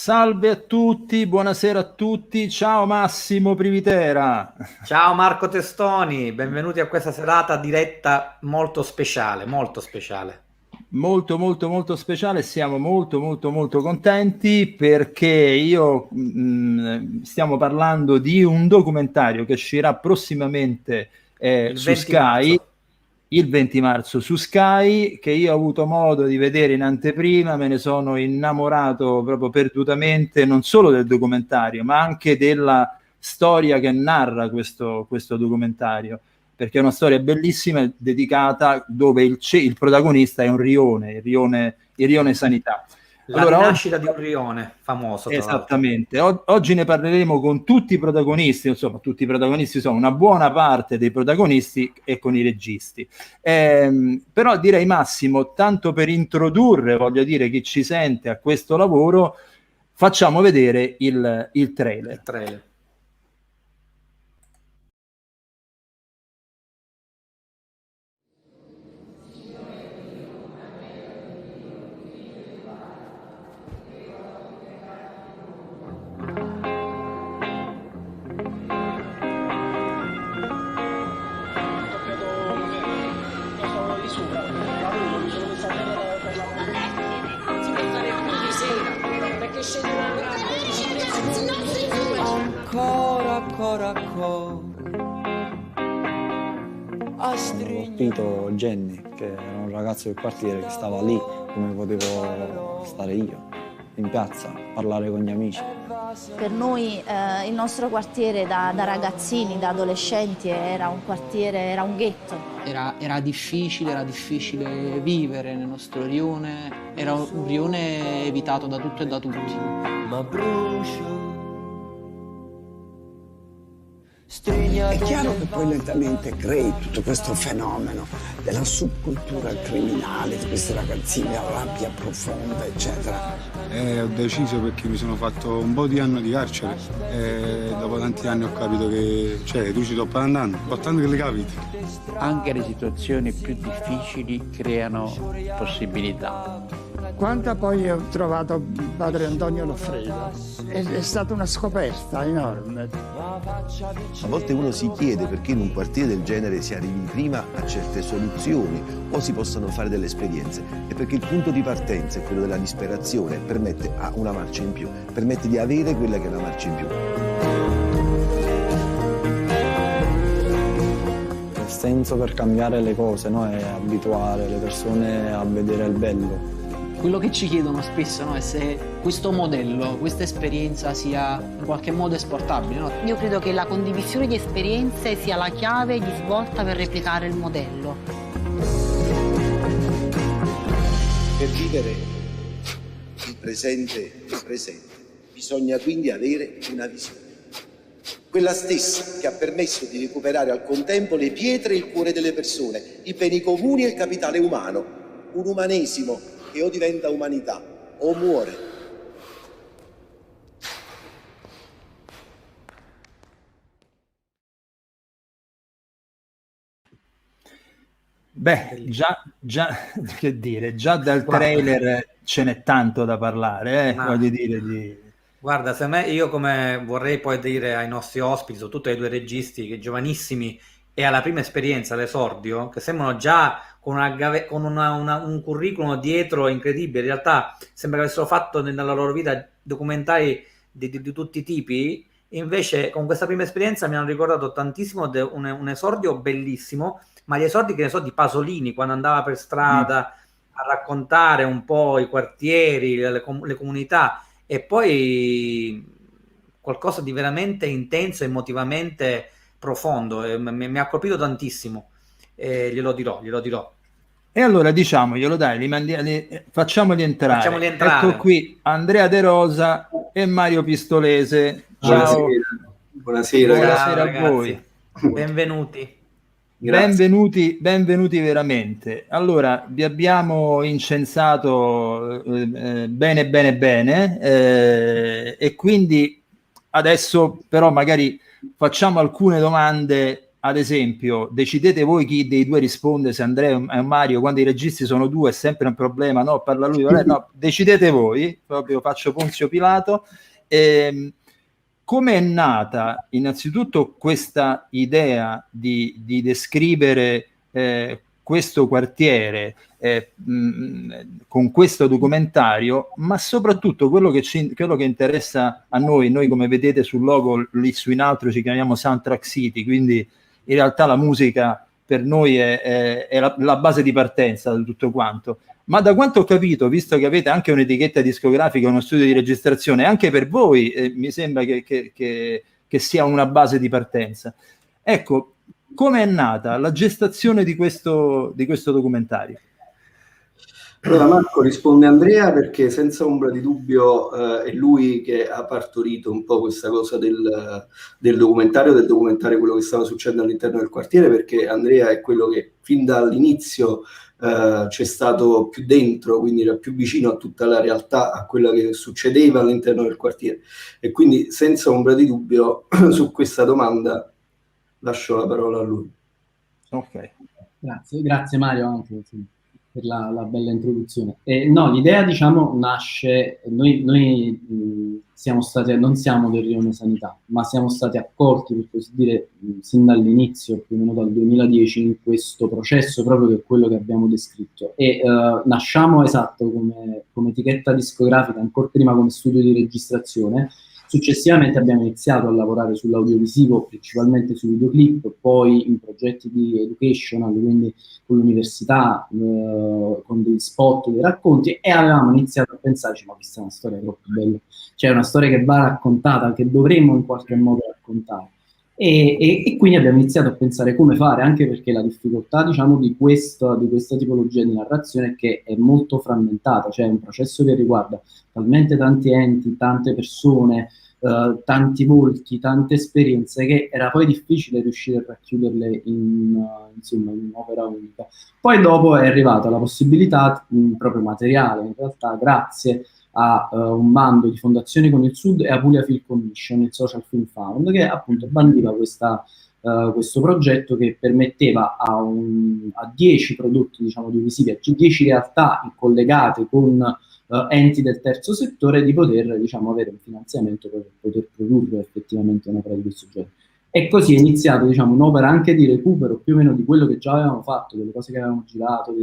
Salve a tutti, buonasera a tutti, ciao Massimo Privitera. Ciao Marco Testoni, benvenuti a questa serata diretta molto speciale, molto speciale. Molto speciale, siamo molto contenti perché stiamo parlando di un documentario che uscirà prossimamente Il su 20 Sky, marzo. il 20 marzo su Sky, che io ho avuto modo di vedere in anteprima, me ne sono innamorato proprio perdutamente, non solo del documentario, ma anche della storia che narra questo documentario, perché è una storia bellissima dedicata dove il protagonista è un rione, il rione Sanità. La Allora, rinascita di un rione famoso, tra l'altro. esattamente. Oggi ne parleremo con tutti i protagonisti, insomma, tutti i protagonisti sono una buona parte dei protagonisti e con i registi. Però direi Massimo, tanto per introdurre, voglio dire, chi ci sente a questo lavoro, facciamo vedere il trailer. Il trailer. Ho colpito Jenny, che era un ragazzo del quartiere che stava lì come potevo stare io, in piazza, parlare con gli amici. Per noi il nostro quartiere da ragazzini, da adolescenti era un quartiere, era un ghetto. Era difficile vivere nel nostro rione, era un rione evitato da tutto e da tutti. Ma brucio. È chiaro che poi lentamente crei tutto questo fenomeno della subcultura criminale, di questi ragazzini a rabbia profonda, eccetera. Ho deciso perché mi sono fatto un po' di anni di carcere e dopo tanti anni ho capito che tu ci sto andando, importante che le capiti. Anche le situazioni più difficili creano possibilità. Quando poi ho trovato padre Antonio Loffredo è stata una scoperta enorme. A volte uno si chiede perché in un quartiere del genere si arrivi prima a certe soluzioni o si possano fare delle esperienze. E perché il punto di partenza è quello della disperazione, permette a una marcia in più, permette di avere quella che è una marcia in più. Il senso per cambiare le cose, no? È abituare le persone a vedere il bello. Quello che ci chiedono spesso, no, è se questo modello, questa esperienza sia in qualche modo esportabile. No? Io credo che la condivisione di esperienze sia la chiave di svolta per replicare il modello. Per vivere il presente, bisogna quindi avere una visione. Quella stessa che ha permesso di recuperare al contempo le pietre e il cuore delle persone, i beni comuni e il capitale umano, un umanesimo che o diventa umanità o muore. Beh, già che dire, già dal trailer ce n'è tanto da parlare, voglio dire. Guarda, se me, io come vorrei poi dire ai nostri ospiti, soprattutto ai due registi, che giovanissimi e alla prima esperienza, all'esordio, che sembrano già con un curriculum dietro incredibile. In realtà sembra che avessero fatto nella loro vita documentari di tutti i tipi. Invece con questa prima esperienza mi hanno ricordato tantissimo un esordio bellissimo, ma gli esordi, che ne so, di Pasolini, quando andava per strada a raccontare un po' i quartieri, le comunità, e poi qualcosa di veramente intenso, emotivamente profondo. Mi ha colpito tantissimo. Glielo dirò. E allora diciamoglielo, dai, facciamoli entrare. Ecco qui Andrea De Rosa e Mario Pistolese. Ciao. Buonasera a voi. Benvenuti. Benvenuti veramente. Allora, vi abbiamo incensato bene, e quindi adesso però magari facciamo alcune domande ad esempio, decidete voi chi dei due risponde, se Andrea e Mario, quando i registi sono due è sempre un problema, no, parla lui, no, decidete voi, proprio faccio Ponzio Pilato. Come è nata innanzitutto questa idea di descrivere questo quartiere con questo documentario, ma soprattutto quello che interessa a noi come vedete sul logo lì su in altro ci chiamiamo Soundtrack City, quindi in realtà la musica per noi è la base di partenza di tutto quanto. Ma da quanto ho capito, visto che avete anche un'etichetta discografica, uno studio di registrazione, anche per voi mi sembra che sia una base di partenza. Ecco, come è nata la gestazione di questo documentario? Allora Marco, risponde Andrea, perché senza ombra di dubbio è lui che ha partorito un po' questa cosa del documentario quello che stava succedendo all'interno del quartiere, perché Andrea è quello che fin dall'inizio c'è stato più dentro, quindi era più vicino a tutta la realtà, a quella che succedeva all'interno del quartiere, e quindi senza ombra di dubbio su questa domanda lascio la parola a lui. Ok. Grazie Mario anche per la bella introduzione. No, l'idea diciamo nasce, noi siamo stati, non siamo del Rione Sanità, ma siamo stati accolti, per così dire, sin dall'inizio, più o meno dal 2010, in questo processo proprio che è quello che abbiamo descritto. E nasciamo, esatto, come etichetta discografica, ancora prima come studio di registrazione. Successivamente abbiamo iniziato a lavorare sull'audiovisivo, principalmente sui videoclip, poi in progetti di educational, quindi con l'università, con degli spot, dei racconti, e avevamo iniziato a pensare, ma questa è una storia troppo bella, cioè una storia che va raccontata, che dovremmo in qualche modo raccontare. E quindi abbiamo iniziato a pensare come fare, anche perché la difficoltà, diciamo, di questa tipologia di narrazione è che è molto frammentata, cioè è un processo che riguarda talmente tanti enti, tante persone, tanti volti, tante esperienze, che era poi difficile riuscire a racchiuderle in un'opera unica. Poi dopo è arrivata la possibilità proprio materiale, in realtà grazie a un bando di Fondazione Con il Sud e a Puglia Film Commission, il Social Film Fund, che appunto bandiva questo progetto che permetteva a 10 prodotti, diciamo, audiovisivi, a 10 realtà collegate con enti del terzo settore, di poter, diciamo, avere un finanziamento per poter produrre effettivamente un'opera di questo genere. E così è iniziato, diciamo, un'opera anche di recupero più o meno di quello che già avevamo fatto, delle cose che avevamo girato,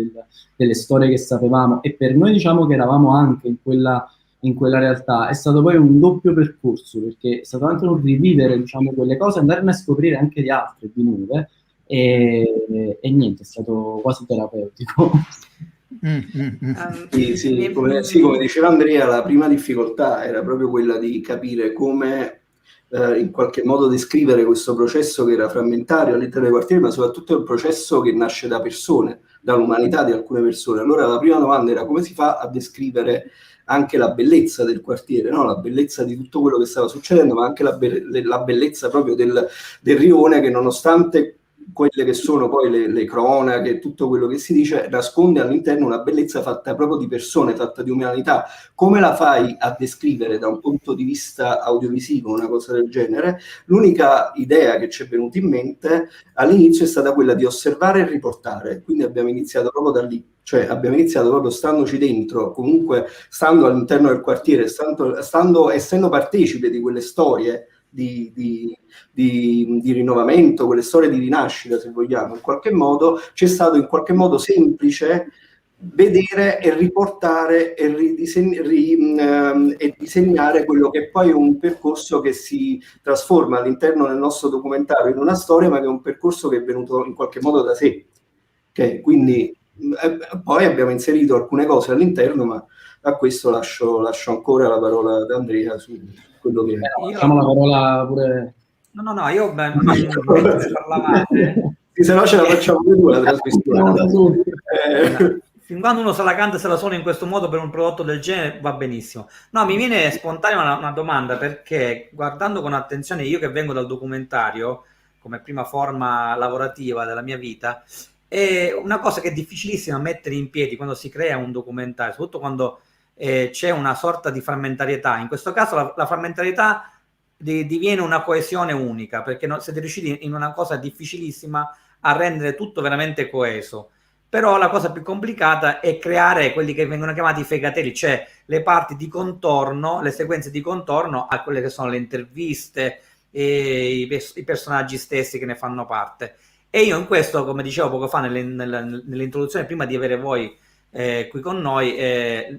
delle storie che sapevamo, e per noi, diciamo, che eravamo anche in quella realtà, è stato poi un doppio percorso, perché è stato anche un rivivere, diciamo, quelle cose, andarne a scoprire anche di altre, di nuove, e niente, è stato quasi terapeutico. Sì, come diceva Andrea, la prima difficoltà era proprio quella di capire come in qualche modo descrivere questo processo che era frammentario all'interno dei quartieri, ma soprattutto il processo che nasce da persone, dall'umanità di alcune persone. Allora la prima domanda era: come si fa a descrivere anche la bellezza del quartiere, no? La bellezza di tutto quello che stava succedendo, ma anche la bellezza proprio del rione, che nonostante quelle che sono poi le cronache, tutto quello che si dice, nasconde all'interno una bellezza fatta proprio di persone, fatta di umanità. Come la fai a descrivere da un punto di vista audiovisivo una cosa del genere? L'unica idea che ci è venuta in mente all'inizio è stata quella di osservare e riportare, quindi abbiamo iniziato proprio da lì, cioè abbiamo iniziato proprio standoci dentro, comunque stando all'interno del quartiere, essendo partecipe di quelle storie di rinnovamento, quelle storie di rinascita, se vogliamo. In qualche modo c'è stato in qualche modo semplice vedere e riportare e disegnare quello che poi è un percorso che si trasforma all'interno del nostro documentario in una storia, ma che è un percorso che è venuto in qualche modo da sé. Okay? Quindi poi abbiamo inserito alcune cose all'interno, ma a questo lascio ancora la parola ad Andrea su quello che facciamo la parola pure. No, io mentre parlavate, se no ce la facciamo più la trasmissione. Fin quando uno se la canta e se la suona in questo modo per un prodotto del genere va benissimo. No, mi viene spontanea una domanda, perché guardando con attenzione, io che vengo dal documentario come prima forma lavorativa della mia vita, è una cosa che è difficilissima mettere in piedi quando si crea un documentario, soprattutto quando c'è una sorta di frammentarietà. In questo caso la frammentarietà diviene una coesione unica, perché siete riusciti in una cosa difficilissima a rendere tutto veramente coeso. Però la cosa più complicata è creare quelli che vengono chiamati fegatelli, cioè le parti di contorno, le sequenze di contorno a quelle che sono le interviste e i personaggi stessi che ne fanno parte. E io in questo, come dicevo poco fa nell'introduzione, prima di avere voi qui con noi,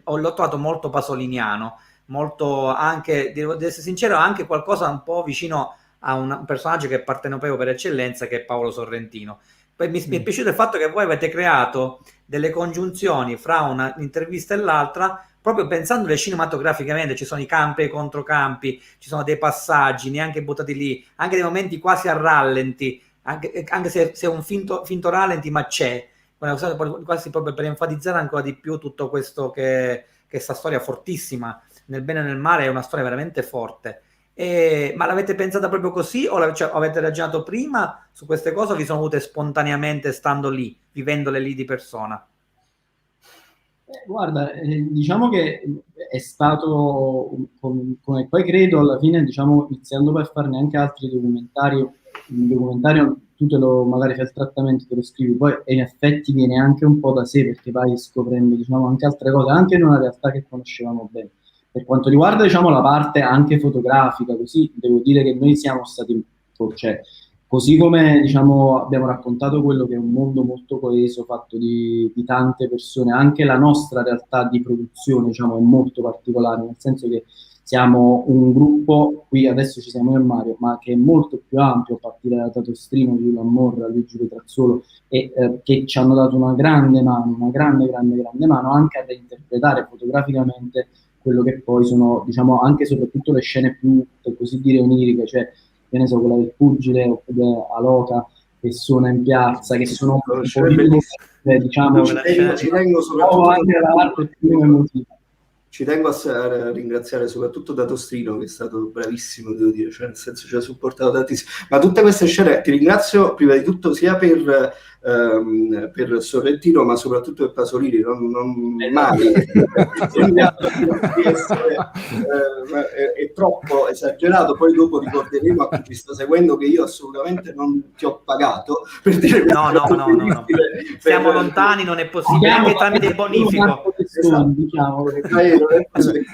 l'ho trovato molto pasoliniano, molto, anche, devo essere sincero, anche qualcosa un po' vicino a un personaggio che appartiene proprio per eccellenza, che è Paolo Sorrentino. Poi mi è piaciuto il fatto che voi avete creato delle congiunzioni fra un'intervista e l'altra, proprio pensandole cinematograficamente. Ci sono i campi e i controcampi, ci sono dei passaggi neanche buttati lì, anche dei momenti quasi a rallenti, anche se è un finto rallenti, ma c'è quasi proprio per enfatizzare ancora di più tutto questo che sta storia fortissima, nel bene e nel male, è una storia veramente forte. Ma l'avete pensata proprio così, o avete ragionato prima su queste cose, o vi sono venute spontaneamente stando lì, vivendole lì di persona? Guarda, diciamo che è stato, come poi credo alla fine, diciamo, iniziando per farne anche altri documentari, un documentario tu magari fai il trattamento, te lo scrivi, poi in effetti viene anche un po' da sé, perché vai scoprendo, diciamo, anche altre cose, anche in una realtà che conoscevamo bene. Per quanto riguarda, diciamo, la parte anche fotografica, così devo dire che noi siamo stati, cioè, così come, diciamo, abbiamo raccontato quello che è un mondo molto coeso, fatto di tante persone, anche la nostra realtà di produzione, diciamo, è molto particolare, nel senso che siamo un gruppo, qui adesso ci siamo io e Mario, ma che è molto più ampio, a partire da Tato Strino, Giulio Ammorra, Luigi Petrazzolo, e che ci hanno dato una grande mano, una grande mano anche ad interpretare fotograficamente quello che poi sono, diciamo, anche e soprattutto le scene più, per così dire, oniriche, cioè, che ne so, quella del pugile, oppure Aloca, che suona in piazza, che sono un po' diciamo, ci tengo soprattutto anche la parte più emotiva. Ci tengo a ringraziare soprattutto Datostrino, che è stato bravissimo, devo dire, cioè nel senso ci ha supportato tantissimo. Ma tutte queste scene ti ringrazio prima di tutto sia per Sorrentino, ma soprattutto per Pasolini, non mai è troppo esagerato. Poi dopo ricorderemo a chi ci sta seguendo che io assolutamente non ti ho pagato per dire no. Siamo lontani, non è possibile, anche tramite il bonifico.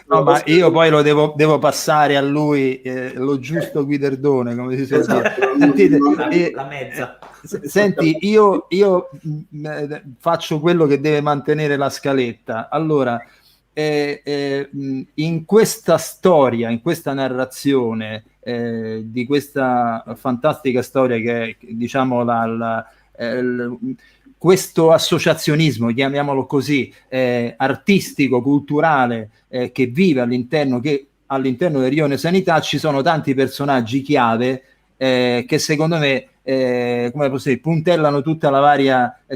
No, ma io poi lo devo passare a lui lo giusto guiderdone, come si suol dire. Sentite, la mezza. Senti, io faccio quello che deve mantenere la scaletta. Allora, in questa storia, in questa narrazione di questa fantastica storia che è, diciamo, questo associazionismo, chiamiamolo così, artistico, culturale, che vive all'interno del Rione Sanità, ci sono tanti personaggi chiave che secondo me come posso dire, puntellano tutta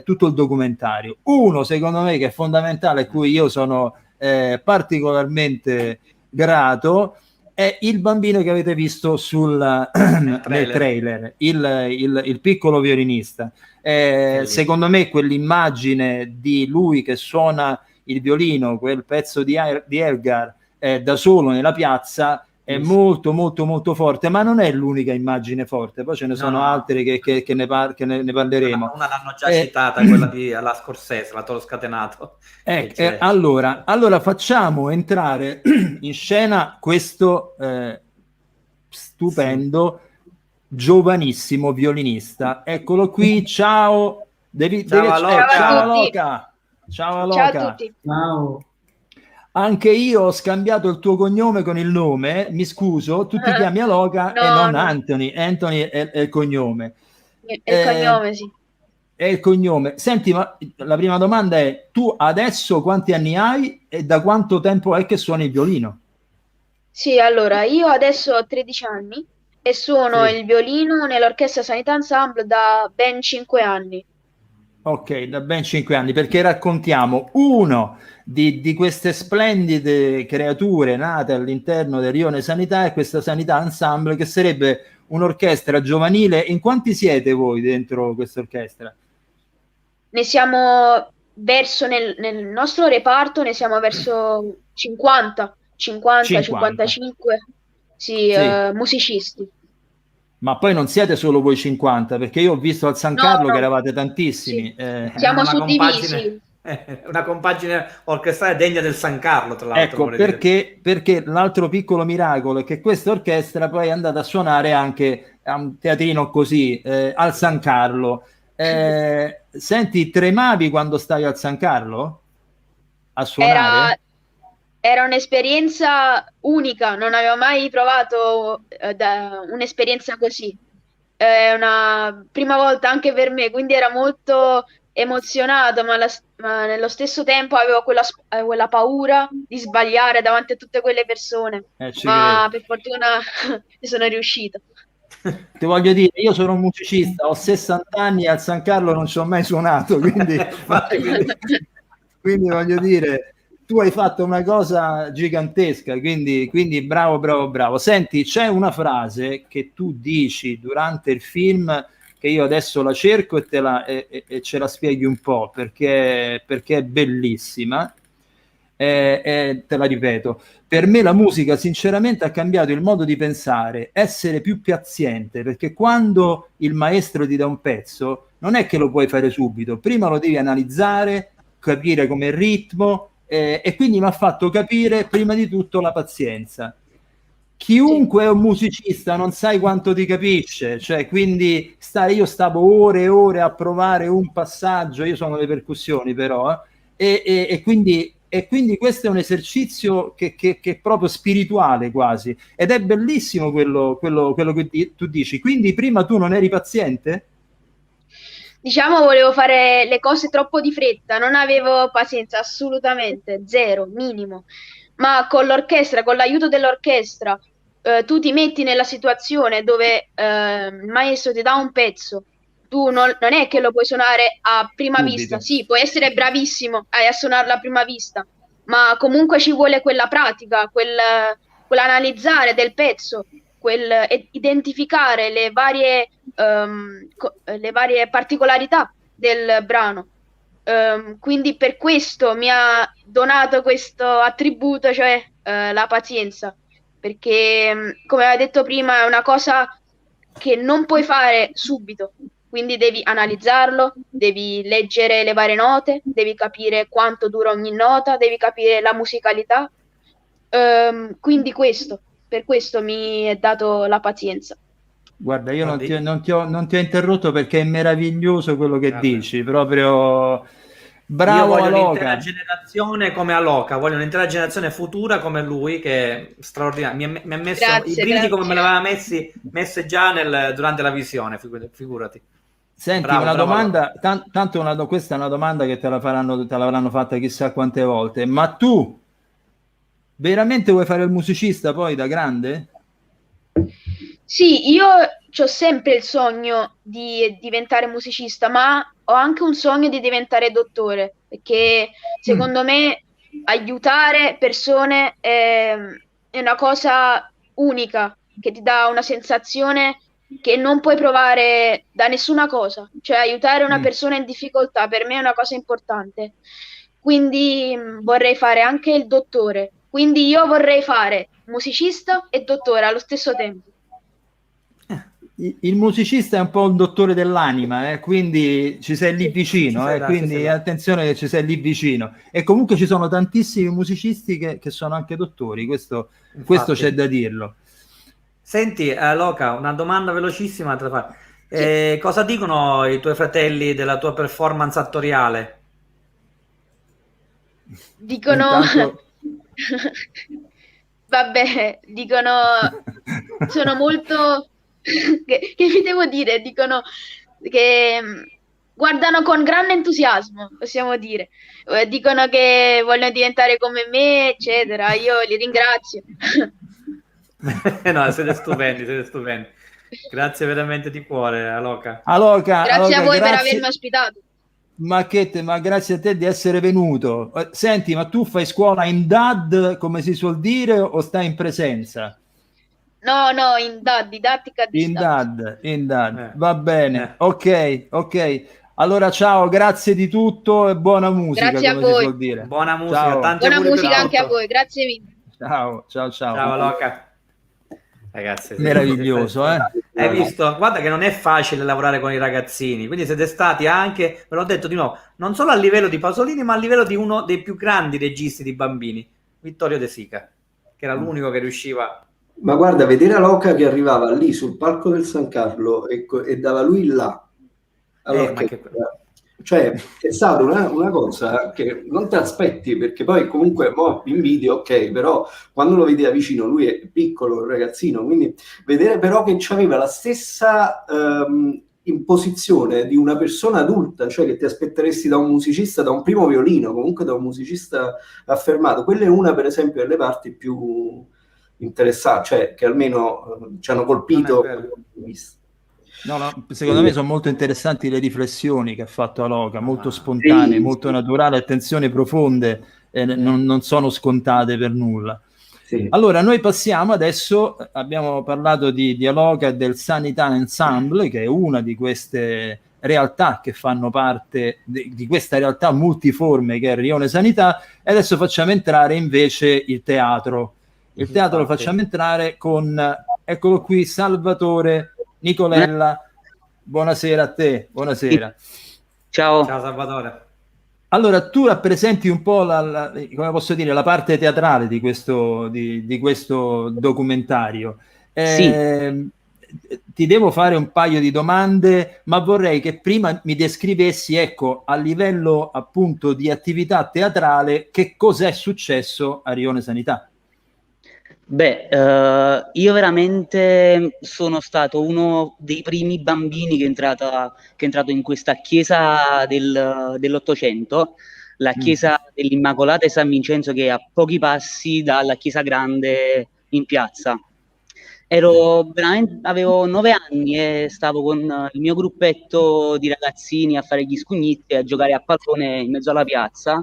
tutto il documentario. Uno, secondo me, che è fondamentale, a cui io sono particolarmente grato, è il bambino che avete visto nel trailer, il piccolo violinista. Secondo me quell'immagine di lui che suona il violino, quel pezzo di Elgar da solo nella piazza, è molto molto molto forte, ma non è l'unica immagine forte, poi ce ne sono altre che ne parleremo. Una l'hanno già citata, quella alla Scorsese, la Toro Scatenato. Allora facciamo entrare in scena questo stupendo, giovanissimo violinista. Eccolo qui, ciao! Ciao Aloca! Ciao Aloca! Ciao a tutti! Ciao! Anche io ho scambiato il tuo cognome con il nome, mi scuso, tu ti chiami Aloca e non Anthony. Anthony è il cognome. È il cognome, sì. È il cognome. Senti, ma la prima domanda è, tu adesso quanti anni hai e da quanto tempo è che suoni il violino? Sì, allora, io adesso ho 13 anni e suono il violino nell'Orchestra Sanità Ensemble da ben 5 anni. Ok, da ben 5 anni, perché raccontiamo uno di queste splendide creature nate all'interno del Rione Sanità e questa Sanità Ensemble, che sarebbe un'orchestra giovanile. In quanti siete voi dentro questa orchestra? Ne siamo nel nostro reparto ne siamo verso 50, 55. Sì, Sì. musicisti. Ma poi non siete solo voi 50, perché io ho visto al San No, Carlo no. che eravate tantissimi. Siamo una suddivisi. una compagine orchestrale degna del San Carlo, tra l'altro. Ecco, vorrei dire. perché l'altro piccolo miracolo è che questa orchestra poi è andata a suonare anche a un teatrino così, al San Carlo. Senti, tremavi quando stavi al San Carlo a suonare? Era un'esperienza unica, non avevo mai provato un'esperienza così. È una prima volta anche per me, quindi era molto emozionato, ma nello stesso tempo avevo quella paura di sbagliare davanti a tutte quelle persone. Ci Ma credo. per fortuna ci sono riuscita. Ti voglio dire, io sono un musicista, ho 60 anni e al San Carlo non ci ho mai suonato, quindi voglio dire, tu hai fatto una cosa gigantesca, quindi bravo. Senti, c'è una frase che tu dici durante il film che io adesso la cerco e ce la spieghi un po', perché è bellissima. Te la ripeto, per me la musica sinceramente ha cambiato il modo di pensare, essere più paziente, perché quando il maestro ti dà un pezzo non è che lo puoi fare subito, prima lo devi analizzare, capire come il ritmo, e quindi mi ha fatto capire prima di tutto la pazienza. Chiunque è un musicista non sai quanto ti capisce, cioè quindi io stavo ore e ore a provare un passaggio, io sono le percussioni però, e quindi questo è un esercizio che è proprio spirituale quasi, ed è bellissimo quello che tu dici. Quindi prima tu non eri paziente? Diciamo, volevo fare le cose troppo di fretta, non avevo pazienza, assolutamente, zero, minimo. Ma con l'orchestra, con l'aiuto dell'orchestra, tu ti metti nella situazione dove il maestro ti dà un pezzo, tu non è che lo puoi suonare a prima Subito. vista, sì, puoi essere bravissimo a suonarlo a prima vista, ma comunque ci vuole quella pratica, quell'analizzare del pezzo, identificare le varie particolarità del brano. Quindi per questo mi ha donato questo attributo, cioè la pazienza, perché come avevo detto prima è una cosa che non puoi fare subito, quindi devi analizzarlo, devi leggere le varie note, devi capire quanto dura ogni nota, devi capire la musicalità. Quindi per questo mi è dato la pazienza. Guarda, io non ti ho interrotto perché è meraviglioso quello che dici, proprio bravo. Io voglio Aloca. un'intera generazione come Aloca, voglio un'intera generazione futura come lui, che è straordinario. Mi ha messo i brividi come me li aveva messe già durante la visione, figurati. Senti, Bravo, una bravo, domanda, tanto questa è una domanda che te l'avranno fatta chissà quante volte, ma tu veramente vuoi fare il musicista poi da grande? Sì, io ho sempre il sogno di diventare musicista, ma ho anche un sogno di diventare dottore, perché secondo me aiutare persone è una cosa unica, che ti dà una sensazione che non puoi provare da nessuna cosa. Cioè aiutare una persona in difficoltà per me è una cosa importante. Quindi vorrei fare anche il dottore. Quindi io vorrei fare musicista e dottore allo stesso tempo. Il musicista è un po' un dottore dell'anima, quindi ci sei lì vicino, quindi attenzione che ci sei lì vicino. E comunque ci sono tantissimi musicisti che sono anche dottori, questo c'è da dirlo. Senti, Loca, una domanda velocissima te la fare. Cosa dicono i tuoi fratelli della tua performance attoriale? Dicono... Vabbè, dicono... Sono molto... che vi devo dire? Dicono che guardano con grande entusiasmo, possiamo dire. Dicono che vogliono diventare come me, eccetera. Io li ringrazio. No, siete stupendi. Grazie veramente di cuore, Aloca. Grazie a voi per avermi ospitato. Ma grazie a te di essere venuto. Senti, ma tu fai scuola in DAD, come si suol dire, o stai in presenza? No, in DAD, didattica a distanza. In DAD. Va bene. Ok. Allora ciao, grazie di tutto e buona musica. Grazie a come voi. Si suol dire. Buona musica, ciao. Buona musica anche a voi, grazie mille. Ciao. Ciao Loca. Ragazzi, meraviglioso, Hai visto? Guarda che non è facile lavorare con i ragazzini, quindi siete stati anche, ve l'ho detto di nuovo, non solo a livello di Pasolini, ma a livello di uno dei più grandi registi di bambini, Vittorio De Sica, che era l'unico che riusciva. Ma guarda, vedere Aloca che arrivava lì sul palco del San Carlo e dava lui là, cioè è stata una cosa che non ti aspetti, perché poi comunque in video ok, però quando lo vedi da vicino lui è piccolo, un ragazzino, quindi vedere però che aveva la stessa imposizione di una persona adulta, cioè che ti aspetteresti da un musicista, da un primo violino, comunque da un musicista affermato. Quella è una, per esempio, delle parti più interessanti, cioè che almeno ci hanno colpito. No, secondo me sono molto interessanti le riflessioni che ha fatto Aloca, molto spontanee, molto naturali, attenzioni profonde, non sono scontate per nulla. Allora, noi passiamo adesso, abbiamo parlato di Aloca e del Sanità Ensemble, che è una di queste realtà che fanno parte di questa realtà multiforme che è Rione Sanità, e adesso facciamo entrare invece il teatro. Il teatro lo facciamo entrare con, eccolo qui, Salvatore Nicolella. Buonasera a te, buonasera. Ciao Salvatore. Allora, tu rappresenti un po' come posso dire, la parte teatrale di questo documentario. Ti devo fare un paio di domande, ma vorrei che prima mi descrivessi, ecco, a livello appunto di attività teatrale, che cos'è successo a Rione Sanità. Beh, io veramente sono stato uno dei primi bambini che è entrato in questa chiesa dell'Ottocento, la chiesa dell'Immacolata e San Vincenzo, che è a pochi passi dalla chiesa grande in piazza. Avevo 9 anni e stavo con il mio gruppetto di ragazzini a fare gli scugnitti e a giocare a pallone in mezzo alla piazza,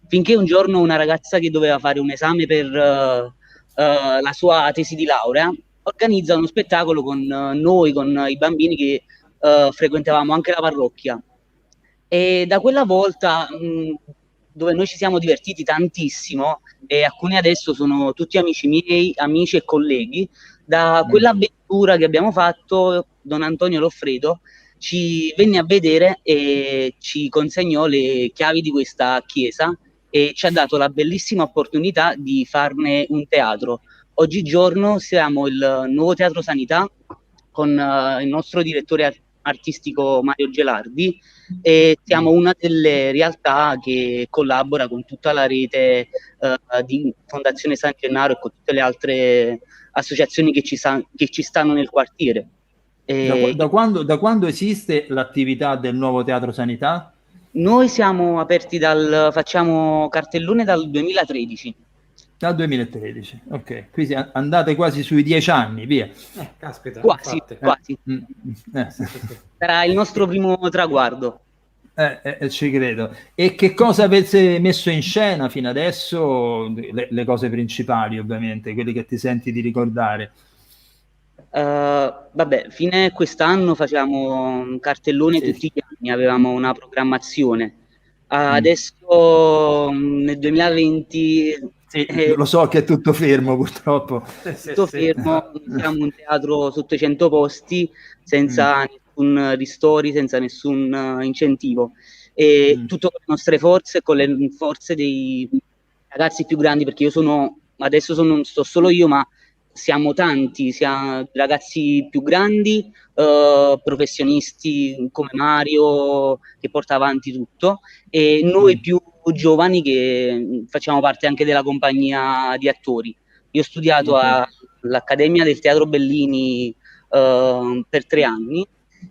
finché un giorno una ragazza che doveva fare un esame per la sua tesi di laurea organizza uno spettacolo con noi, con i bambini che frequentavamo anche la parrocchia, e da quella volta dove noi ci siamo divertiti tantissimo, e alcuni adesso sono tutti amici miei, amici e colleghi, da quell'avventura che abbiamo fatto Don Antonio Loffredo ci venne a vedere e ci consegnò le chiavi di questa chiesa e ci ha dato la bellissima opportunità di farne un teatro. Oggigiorno siamo il nuovo Teatro Sanità con il nostro direttore artistico Mario Gelardi, e siamo una delle realtà che collabora con tutta la rete di Fondazione San Gennaro e con tutte le altre associazioni che ci stanno nel quartiere. Da quando esiste l'attività del nuovo Teatro Sanità? Noi siamo aperti facciamo cartellone dal 2013. Dal 2013, ok. Quindi andate quasi sui 10 anni, via. Caspita. Quasi. Sarà il nostro primo traguardo. Ci credo. E che cosa avete messo in scena fino adesso? Le cose principali, ovviamente, quelle che ti senti di ricordare. Vabbè, fine quest'anno facciamo un cartellone tutti gli anni, avevamo una programmazione. Adesso nel 2020 lo so che è tutto fermo, purtroppo. Tutto fermo, siamo un teatro sotto i 100 posti, senza nessun ristori, senza nessun incentivo, e tutto con le nostre forze, con le forze dei ragazzi più grandi, perché adesso sto solo io, ma siamo tanti, siamo ragazzi più grandi, professionisti come Mario che porta avanti tutto, e noi più giovani che facciamo parte anche della compagnia di attori. Io ho studiato all'Accademia del Teatro Bellini per 3 anni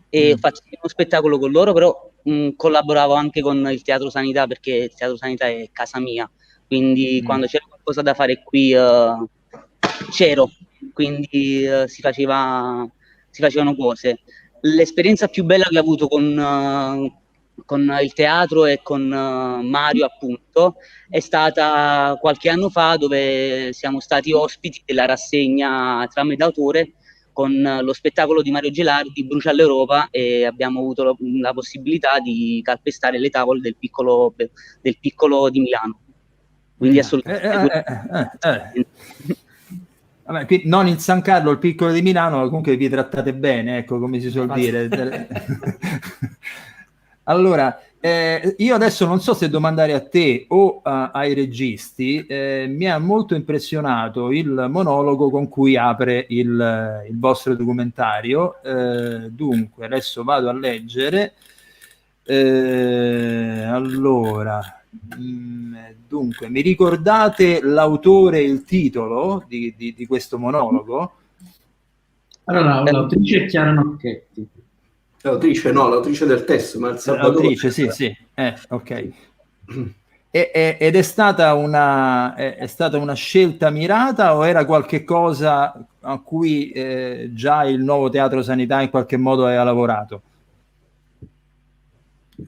e ho fatto uno spettacolo con loro, però collaboravo anche con il Teatro Sanità, perché il Teatro Sanità è casa mia, quindi quando c'era qualcosa da fare qui c'ero, quindi si facevano cose. L'esperienza più bella che ho avuto con il teatro e con Mario, appunto, è stata qualche anno fa, dove siamo stati ospiti della rassegna Trame d'autore con lo spettacolo di Mario Gelardi, Brucia l'Europa, e abbiamo avuto la possibilità di calpestare le tavole del piccolo di Milano. Quindi assolutamente Vabbè, qui, non in San Carlo, il piccolo di Milano, ma comunque vi trattate bene, ecco, come si suol dire. Allora, io adesso non so se domandare a te o ai registi, mi ha molto impressionato il monologo con cui apre il vostro documentario. Dunque, adesso vado a leggere. Allora, dunque, mi ricordate l'autore e il titolo di questo monologo? Allora, l'autrice è Chiara Nocchetti. L'autrice del testo, ma il Salvatore. L'autrice, sì, ok. Ed è stata una scelta mirata o era qualche cosa a cui già il Nuovo Teatro Sanità in qualche modo aveva lavorato?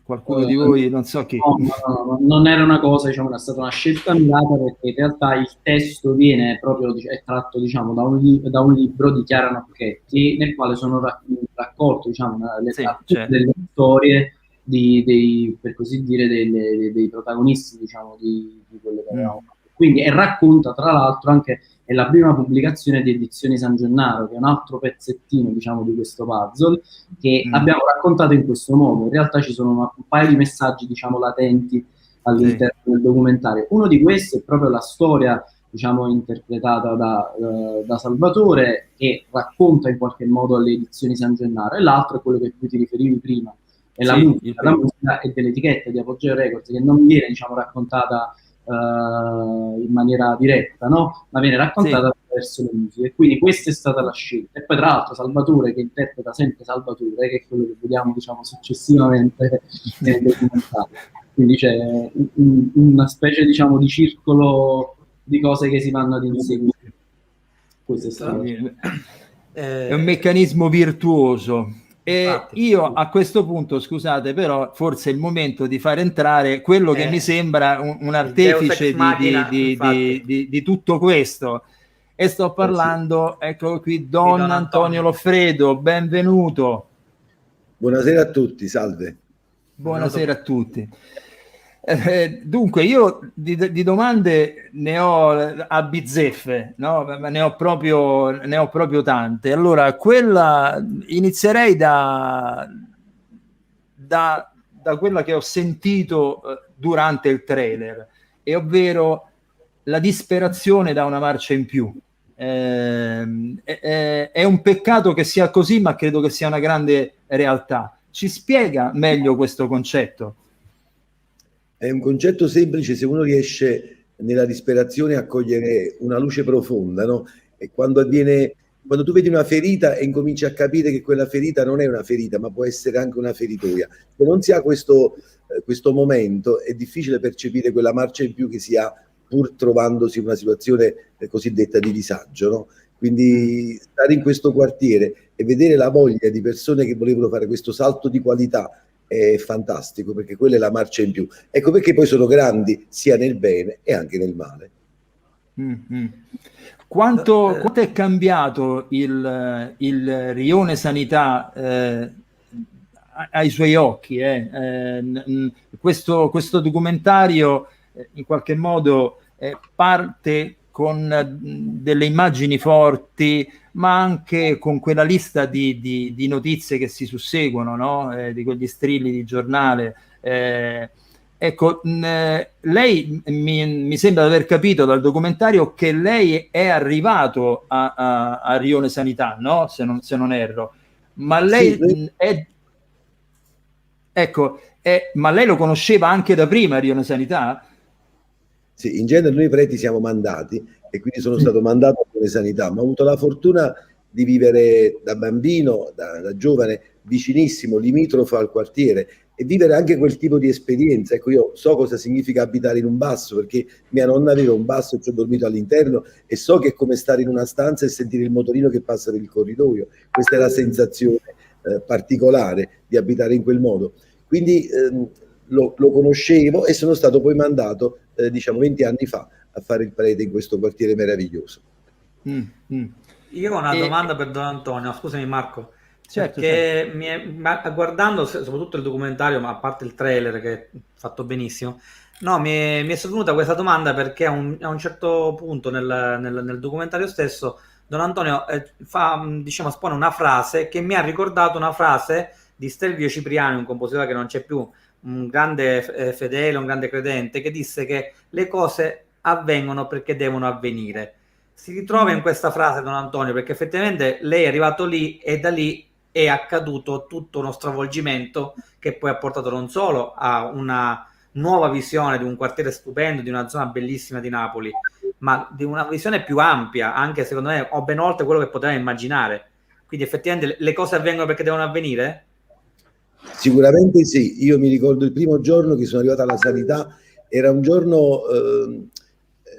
Qualcuno di voi, non so chi. No, non era una cosa, diciamo, era stata una scelta mirata, perché in realtà il testo viene proprio, è tratto, diciamo, da un libro di Chiara Nocchetti, nel quale sono raccolto, diciamo, delle storie per così dire, dei protagonisti, diciamo, di quelle che avevamo. Quindi, e racconta, tra l'altro, anche, è la prima pubblicazione di Edizioni San Gennaro, che è un altro pezzettino, diciamo, di questo puzzle, che abbiamo raccontato in questo modo. In realtà ci sono un paio di messaggi, diciamo, latenti all'interno del documentario. Uno di questi è proprio la storia, diciamo, interpretata da Salvatore, che racconta in qualche modo le Edizioni San Gennaro, e l'altro è quello che cui ti riferivi prima, è la musica e dell'etichetta di Apogeo Records, che non viene, diciamo, raccontata in maniera diretta, no? Ma viene raccontata attraverso le musiche. Quindi questa è stata la scelta. E poi, tra l'altro, Salvatore, che interpreta sempre Salvatore, che è quello che vediamo, diciamo, successivamente nel documentario. Quindi c'è una specie, diciamo, di circolo di cose che si vanno ad inseguire. Questo è stato. È un meccanismo virtuoso. E io a questo punto, scusate, però forse è il momento di far entrare quello che mi sembra un artefice di tutto questo, e sto parlando, eccolo qui, Don Antonio Loffredo, benvenuto. Buonasera a tutti, salve. Buonasera a tutti. Dunque, io di domande ne ho a bizzeffe, no? Ne ho proprio tante. Allora, inizierei da quella che ho sentito durante il trailer, e ovvero la disperazione da una marcia in più. È un peccato che sia così, ma credo che sia una grande realtà. Ci spiega meglio questo concetto? È un concetto semplice se uno riesce nella disperazione a cogliere una luce profonda, no? E quando tu vedi una ferita e incominci a capire che quella ferita non è una ferita, ma può essere anche una feritoia. Se non si ha questo momento, è difficile percepire quella marcia in più che si ha pur trovandosi in una situazione cosiddetta di disagio, no? Quindi stare in questo quartiere e vedere la voglia di persone che volevano fare questo salto di qualità è fantastico, perché quella è la marcia in più. Ecco perché poi sono grandi sia nel bene e anche nel male. Quanto è cambiato il Rione Sanità ai suoi occhi? Questo documentario in qualche modo parte con delle immagini forti, ma anche con quella lista di notizie che si susseguono, no? Di quegli strilli di giornale. Ecco, lei mi sembra di aver capito dal documentario che lei è arrivato a Rione Sanità, no? Se non erro. Ma lei ma lei lo conosceva anche da prima, Rione Sanità? Sì, in genere noi preti siamo mandati, e quindi sono stato mandato a Rione Sanità, ma ho avuto la fortuna di vivere da bambino, da giovane, vicinissimo, limitrofo al quartiere, e vivere anche quel tipo di esperienza. Ecco, io so cosa significa abitare in un basso, perché mia nonna aveva un basso e ci ho dormito all'interno, e so che è come stare in una stanza e sentire il motorino che passa per il corridoio. Questa è la sensazione particolare di abitare in quel modo. Quindi lo conoscevo, e sono stato poi mandato, diciamo 20 anni fa, a fare il prete in questo quartiere meraviglioso. Io ho una domanda per Don Antonio, scusami Marco. Certo, guardando soprattutto il documentario, ma a parte il trailer che è fatto benissimo, No, mi è venuta questa domanda perché a un certo punto nel documentario stesso Don Antonio diciamo, espone una frase che mi ha ricordato una frase di Stelvio Cipriani, un compositore che non c'è più, un grande fedele, un grande credente, che disse che le cose avvengono perché devono avvenire. Si ritrova in questa frase Don Antonio, perché effettivamente lei è arrivato lì e da lì è accaduto tutto uno stravolgimento che poi ha portato non solo a una nuova visione di un quartiere stupendo, di una zona bellissima di Napoli, ma di una visione più ampia, anche secondo me, o ben oltre quello che poteva immaginare. Quindi effettivamente le cose avvengono perché devono avvenire? Sicuramente sì. Io mi ricordo il primo giorno che sono arrivato alla sanità, era un giorno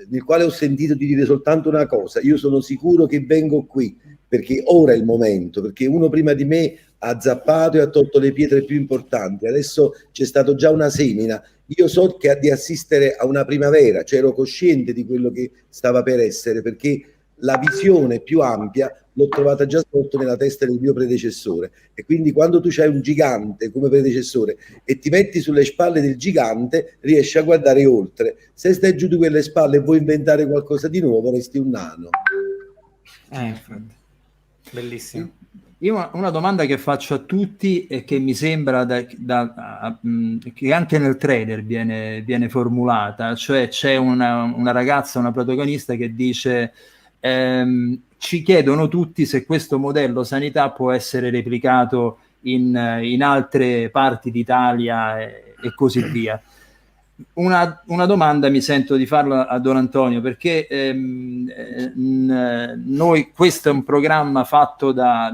nel quale ho sentito di dire soltanto una cosa: io sono sicuro che vengo qui perché ora è il momento, perché uno prima di me ha zappato e ha tolto le pietre più importanti, adesso c'è stato già una semina. Io so che di assistere a una primavera, cioè ero cosciente di quello che stava per essere, perché la visione più ampia l'ho trovata già sotto nella testa del mio predecessore, e quindi quando tu c'hai un gigante come predecessore e ti metti sulle spalle del gigante, riesci a guardare oltre. Se stai giù di quelle spalle e vuoi inventare qualcosa di nuovo, resti un nano. Infatti. Bellissimo. Io una domanda che faccio a tutti e che mi sembra che anche nel trailer viene formulata, cioè c'è una ragazza, una protagonista che dice ci chiedono tutti se questo modello sanità può essere replicato in altre parti d'Italia e così via. Una domanda mi sento di farla a Don Antonio, perché noi, questo è un programma fatto da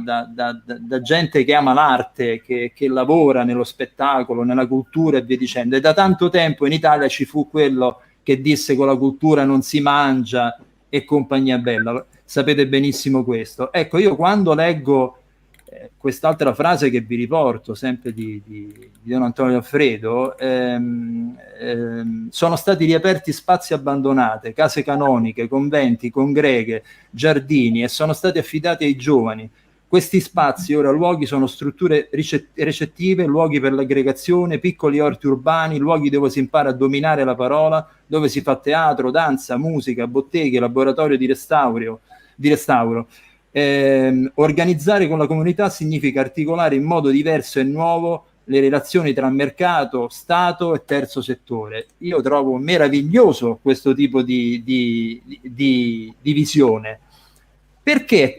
gente che ama l'arte, che lavora nello spettacolo, nella cultura e via dicendo, e da tanto tempo in Italia ci fu quello che disse con la cultura non si mangia e compagnia bella, sapete benissimo questo. Ecco, io quando leggo quest'altra frase che vi riporto, sempre di Don Antonio Alfredo, sono stati riaperti spazi abbandonati, case canoniche, conventi, congreghe, giardini, e sono stati affidati ai giovani. Questi spazi, ora luoghi, sono strutture recettive, luoghi per l'aggregazione, piccoli orti urbani, luoghi dove si impara a dominare la parola, dove si fa teatro, danza, musica, botteghe, laboratorio di restauro. Organizzare con la comunità significa articolare in modo diverso e nuovo le relazioni tra mercato, Stato e terzo settore. Io trovo meraviglioso questo tipo di visione. Perché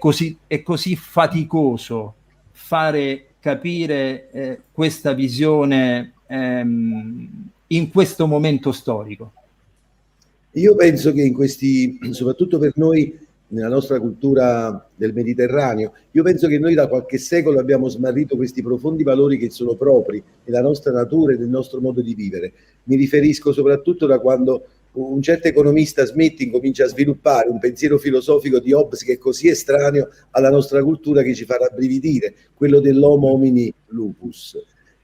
è così faticoso fare capire questa visione in questo momento storico? Io penso che in questi, soprattutto per noi, nella nostra cultura del Mediterraneo, io penso che noi da qualche secolo abbiamo smarrito questi profondi valori che sono propri della nostra natura e del nostro modo di vivere. Mi riferisco soprattutto da quando un certo economista Smith incomincia a sviluppare un pensiero filosofico di Hobbes che è così estraneo alla nostra cultura che ci fa rabbrividire, quello dell'homo homini lupus.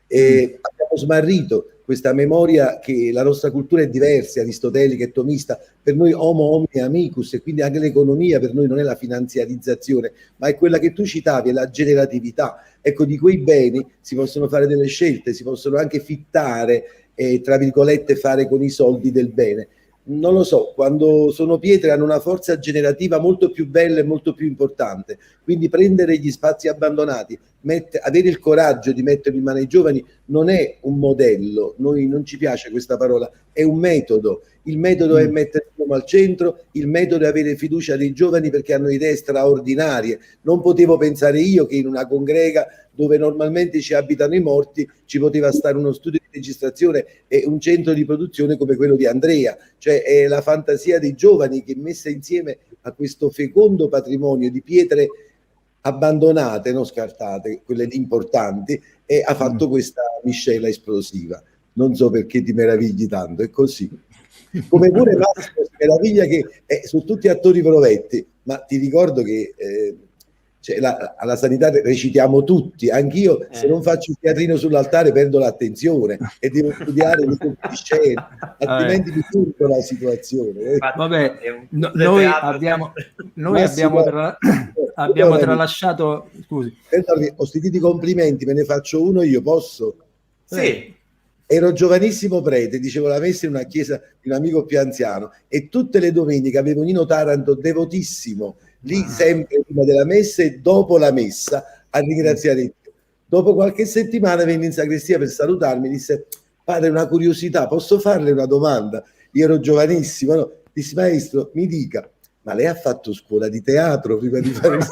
E abbiamo smarrito questa memoria che la nostra cultura è diversa, aristotelica e tomista. Per noi homo homini amicus, e quindi anche l'economia per noi non è la finanziarizzazione, ma è quella che tu citavi, è la generatività. Ecco, di quei beni si possono fare delle scelte, si possono anche fittare e, tra virgolette, fare con i soldi del bene. Non lo so, quando sono pietre hanno una forza generativa molto più bella e molto più importante. Quindi prendere gli spazi abbandonati, avere il coraggio di metterli in mano ai giovani non è un modello, noi non ci piace questa parola, è un metodo. Il metodo è mettere l'uomo al centro, il metodo è avere fiducia dei giovani perché hanno idee straordinarie. Non potevo pensare io che in una congrega dove normalmente ci abitano i morti ci poteva stare uno studio di registrazione e un centro di produzione come quello di Andrea. Cioè è la fantasia dei giovani che, messa insieme a questo fecondo patrimonio di pietre abbandonate, non scartate, quelle importanti, e ha fatto questa miscela esplosiva. Non so perché ti meravigli tanto, è così. Come pure Massimo si meraviglia che sono tutti attori provetti, ma ti ricordo che alla sanità recitiamo tutti, anch'io se non faccio il teatrino sull'altare perdo l'attenzione e devo studiare le scene, altrimenti mi turbo la situazione. Vabbè, noi abbiamo tralasciato, scusi. Ho sentito i complimenti, me ne faccio uno io, posso? Sì. ero giovanissimo prete, dicevo la messa in una chiesa di un amico più anziano, e tutte le domeniche avevo Nino Taranto devotissimo, lì sempre prima della messa e dopo la messa, a ringraziare Dio. Dopo qualche settimana venne in sacrestia per salutarmi, disse: padre, una curiosità, posso farle una domanda? Io ero giovanissimo, no? Dissi: maestro, mi dica, ma lei ha fatto scuola di teatro prima di fare il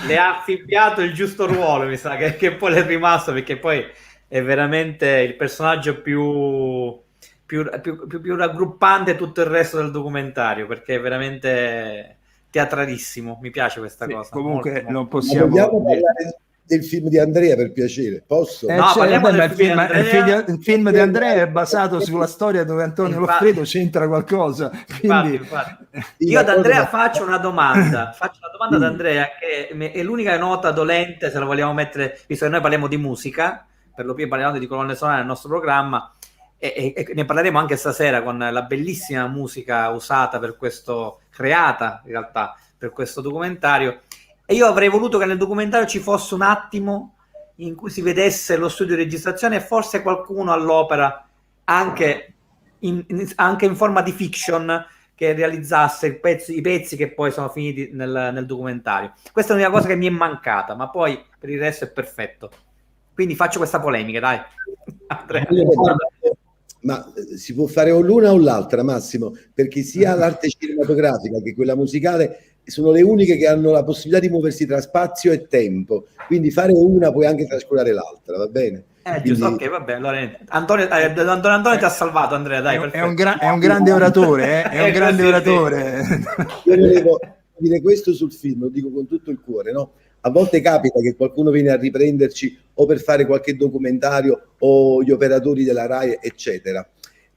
le ha affibbiato il giusto ruolo, mi sa che poi le è rimasto, perché poi è veramente il personaggio più raggruppante tutto il resto del documentario, perché è veramente teatralissimo. Mi piace questa cosa. Comunque molto, non molto. possiamo vogliamo parlare del film di Andrea, per piacere? Posso? No, parliamo del film di Andrea. Il film di Andrea è basato sulla storia dove Antonio Loffredo c'entra qualcosa. Quindi... Infatti. Io ad Andrea faccio una domanda. Ad Andrea, che è l'unica nota dolente, se la vogliamo mettere, visto che noi parliamo di musica, per lo più parliamo di colonne sonore nel nostro programma, e ne parleremo anche stasera con la bellissima musica usata per questo, creata in realtà per questo documentario. E io avrei voluto che nel documentario ci fosse un attimo in cui si vedesse lo studio di registrazione e forse qualcuno all'opera anche in forma di fiction, che realizzasse i pezzi che poi sono finiti nel documentario. Questa è l'unica cosa che mi è mancata, ma poi per il resto è perfetto. Quindi faccio questa polemica, dai. Ma si può fare o l'una o l'altra, Massimo, perché sia l'arte cinematografica che quella musicale sono le uniche che hanno la possibilità di muoversi tra spazio e tempo, quindi fare una puoi anche trascurare l'altra, va bene? Giusto, ok, vabbè, allora Antonio ti ha salvato, Andrea, dai. È un grande oratore, è un grande oratore. Io volevo dire questo sul film, lo dico con tutto il cuore, no? A volte capita che qualcuno viene a riprenderci o per fare qualche documentario o gli operatori della RAI, eccetera.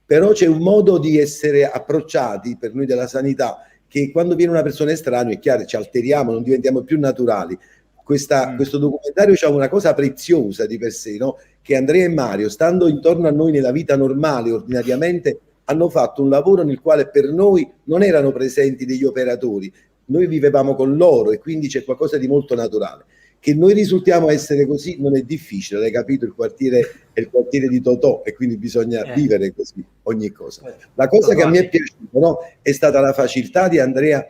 Però c'è un modo di essere approcciati per noi della sanità, che quando viene una persona estranea, è chiaro, ci alteriamo, non diventiamo più naturali. Questo documentario ha una cosa preziosa di per sé, no? Che Andrea e Mario, stando intorno a noi nella vita normale, ordinariamente, hanno fatto un lavoro nel quale per noi non erano presenti degli operatori, noi vivevamo con loro, e quindi c'è qualcosa di molto naturale. Che noi risultiamo essere così non è difficile, l'hai capito, il quartiere è il quartiere di Totò, e quindi bisogna vivere così ogni cosa. La cosa che a me è piaciuta, no, è stata la facilità di Andrea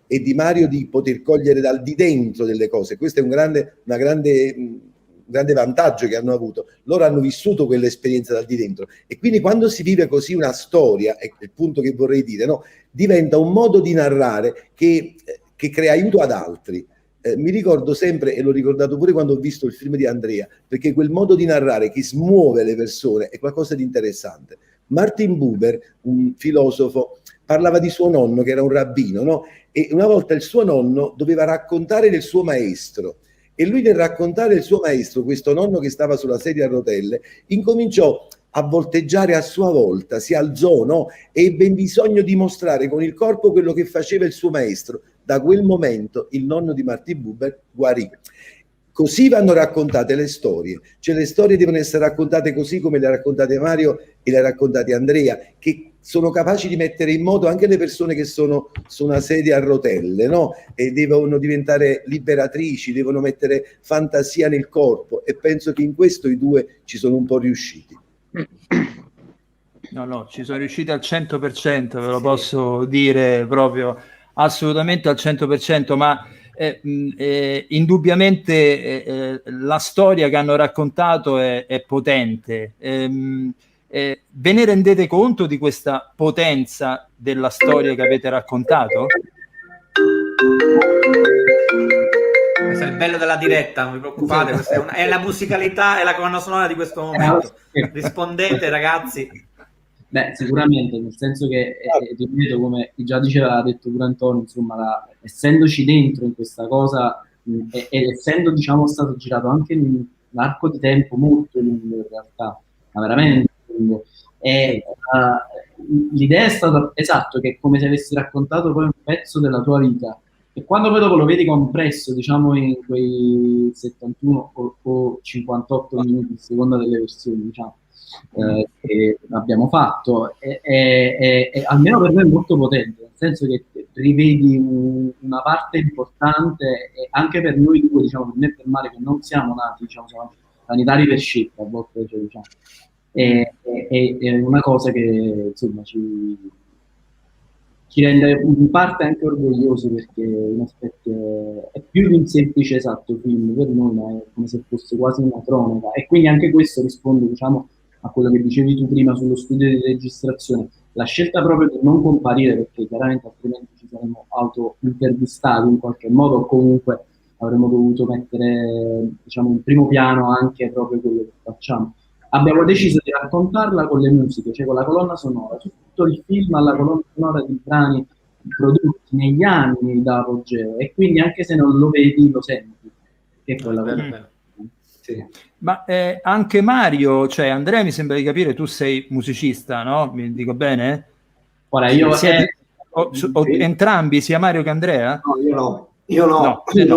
e di Mario di poter cogliere dal di dentro delle cose. Questo è un grande vantaggio che hanno avuto. Loro hanno vissuto quell'esperienza dal di dentro, e quindi quando si vive così una storia, è il punto che vorrei dire, no, diventa un modo di narrare che crea aiuto ad altri. Mi ricordo sempre, e l'ho ricordato pure quando ho visto il film di Andrea, perché quel modo di narrare che smuove le persone è qualcosa di interessante. Martin Buber, un filosofo, parlava di suo nonno che era un rabbino, no? E una volta il suo nonno doveva raccontare del suo maestro, e lui, nel raccontare il suo maestro, questo nonno che stava sulla sedia a rotelle, incominciò a volteggiare a sua volta, si alzò, no? E ebbe bisogno di mostrare con il corpo quello che faceva il suo maestro. Da quel momento il nonno di Martin Buber guarì. Così vanno raccontate le storie, cioè le storie devono essere raccontate così come le ha raccontate Mario e le ha raccontate Andrea, che sono capaci di mettere in moto anche le persone che sono su una sedia a rotelle, no? E devono diventare liberatrici, devono mettere fantasia nel corpo, e penso che in questo i due ci sono un po' riusciti. No, ci sono riusciti al 100%, ve lo posso dire proprio assolutamente al 100%, ma indubbiamente la storia che hanno raccontato è potente. Ve ne rendete conto di questa potenza della storia che avete raccontato? Questo è il bello della diretta, non vi preoccupate, questa è la musicalità e la colonna sonora di questo momento. Rispondete, ragazzi. Beh, sicuramente, nel senso che, ripeto, come già ha detto pure Antonio, insomma, essendoci dentro in questa cosa, ed essendo, diciamo, stato girato anche in un arco di tempo molto lungo in realtà, ma veramente lungo, e l'idea è stata, esatto, che è come se avessi raccontato poi un pezzo della tua vita, e quando poi dopo lo vedi compresso, diciamo, in quei 71 o 58 minuti, a seconda delle versioni, diciamo, che abbiamo fatto, è almeno per me molto potente, nel senso che rivedi una parte importante, e anche per noi due, diciamo, per me e per Mario, che non siamo nati, diciamo, siamo sanitari per scelta, a volte, cioè, diciamo, è una cosa che insomma ci rende in parte anche orgogliosi, perché in effetti è più di un semplice esatto film per noi, ma è come se fosse quasi una cronaca, e quindi anche questo risponde, diciamo, a quello che dicevi tu prima sullo studio di registrazione, la scelta proprio di non comparire, perché chiaramente altrimenti ci saremmo auto-intervistati in qualche modo, o comunque avremmo dovuto mettere, diciamo, in primo piano anche proprio quello che facciamo. Abbiamo deciso di raccontarla con le musiche, cioè con la colonna sonora, tutto il film alla colonna sonora di brani prodotti negli anni da Apogeo, e quindi anche se non lo vedi lo senti, che è quella cosa. Sì. Ma anche Mario, cioè Andrea, mi sembra di capire, tu sei musicista, no? Mi dico bene? Ora io entrambi, sia Mario che Andrea? No, io no. Io no, in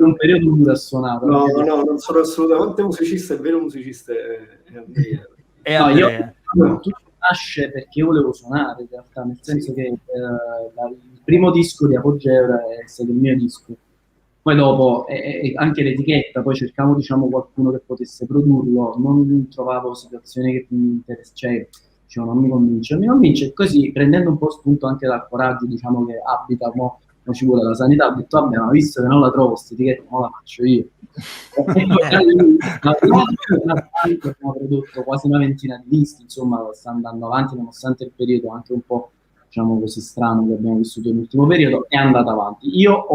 un periodo duro ha suonato. No, non sono assolutamente musicista, il vero musicista è Andrea. Tutto nasce perché io volevo suonare, in realtà, nel senso che il primo disco di Apogeo è stato il mio disco. Poi dopo anche l'etichetta, poi cercavo, diciamo, qualcuno che potesse produrlo, non trovavo situazioni che mi interessassero, cioè, non mi convince, e così, prendendo un po' spunto anche dal coraggio, diciamo, che abita mo' ci vuole la sanità, ho detto vabbè, ma visto che non la trovo questa etichetta, non la faccio io. Abbiamo prodotto quasi una ventina di dischi, insomma, sta andando avanti nonostante il periodo anche un po', diciamo così, strano che abbiamo vissuto nell'ultimo periodo, è andata avanti. Io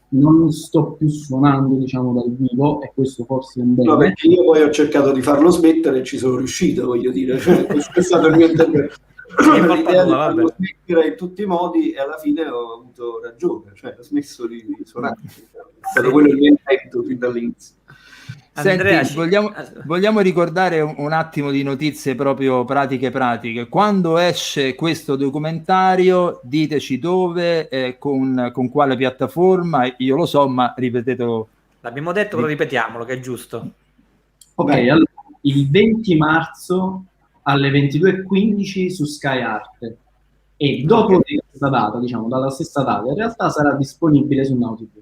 non sto più suonando, diciamo, dal vivo, e questo forse è un bene. No, perché io poi ho cercato di farlo smettere e ci sono riuscito, voglio dire, cioè, questo è stato il mio intervento. L'idea di farlo smettere in tutti i modi, e alla fine ho avuto ragione, cioè ho smesso di suonare, è stato quello il mio intento fin dall'inizio. Andrea, senti, vogliamo ricordare un attimo di notizie proprio pratiche. Quando esce questo documentario, diteci dove, con quale piattaforma. Io lo so, ma ripetetelo. L'abbiamo detto, però ripetiamolo, che è giusto. Ok, allora, il 20 marzo alle 22:15 su Sky Arte, e dopo questa data, diciamo dalla stessa data, in realtà sarà disponibile su Now TV.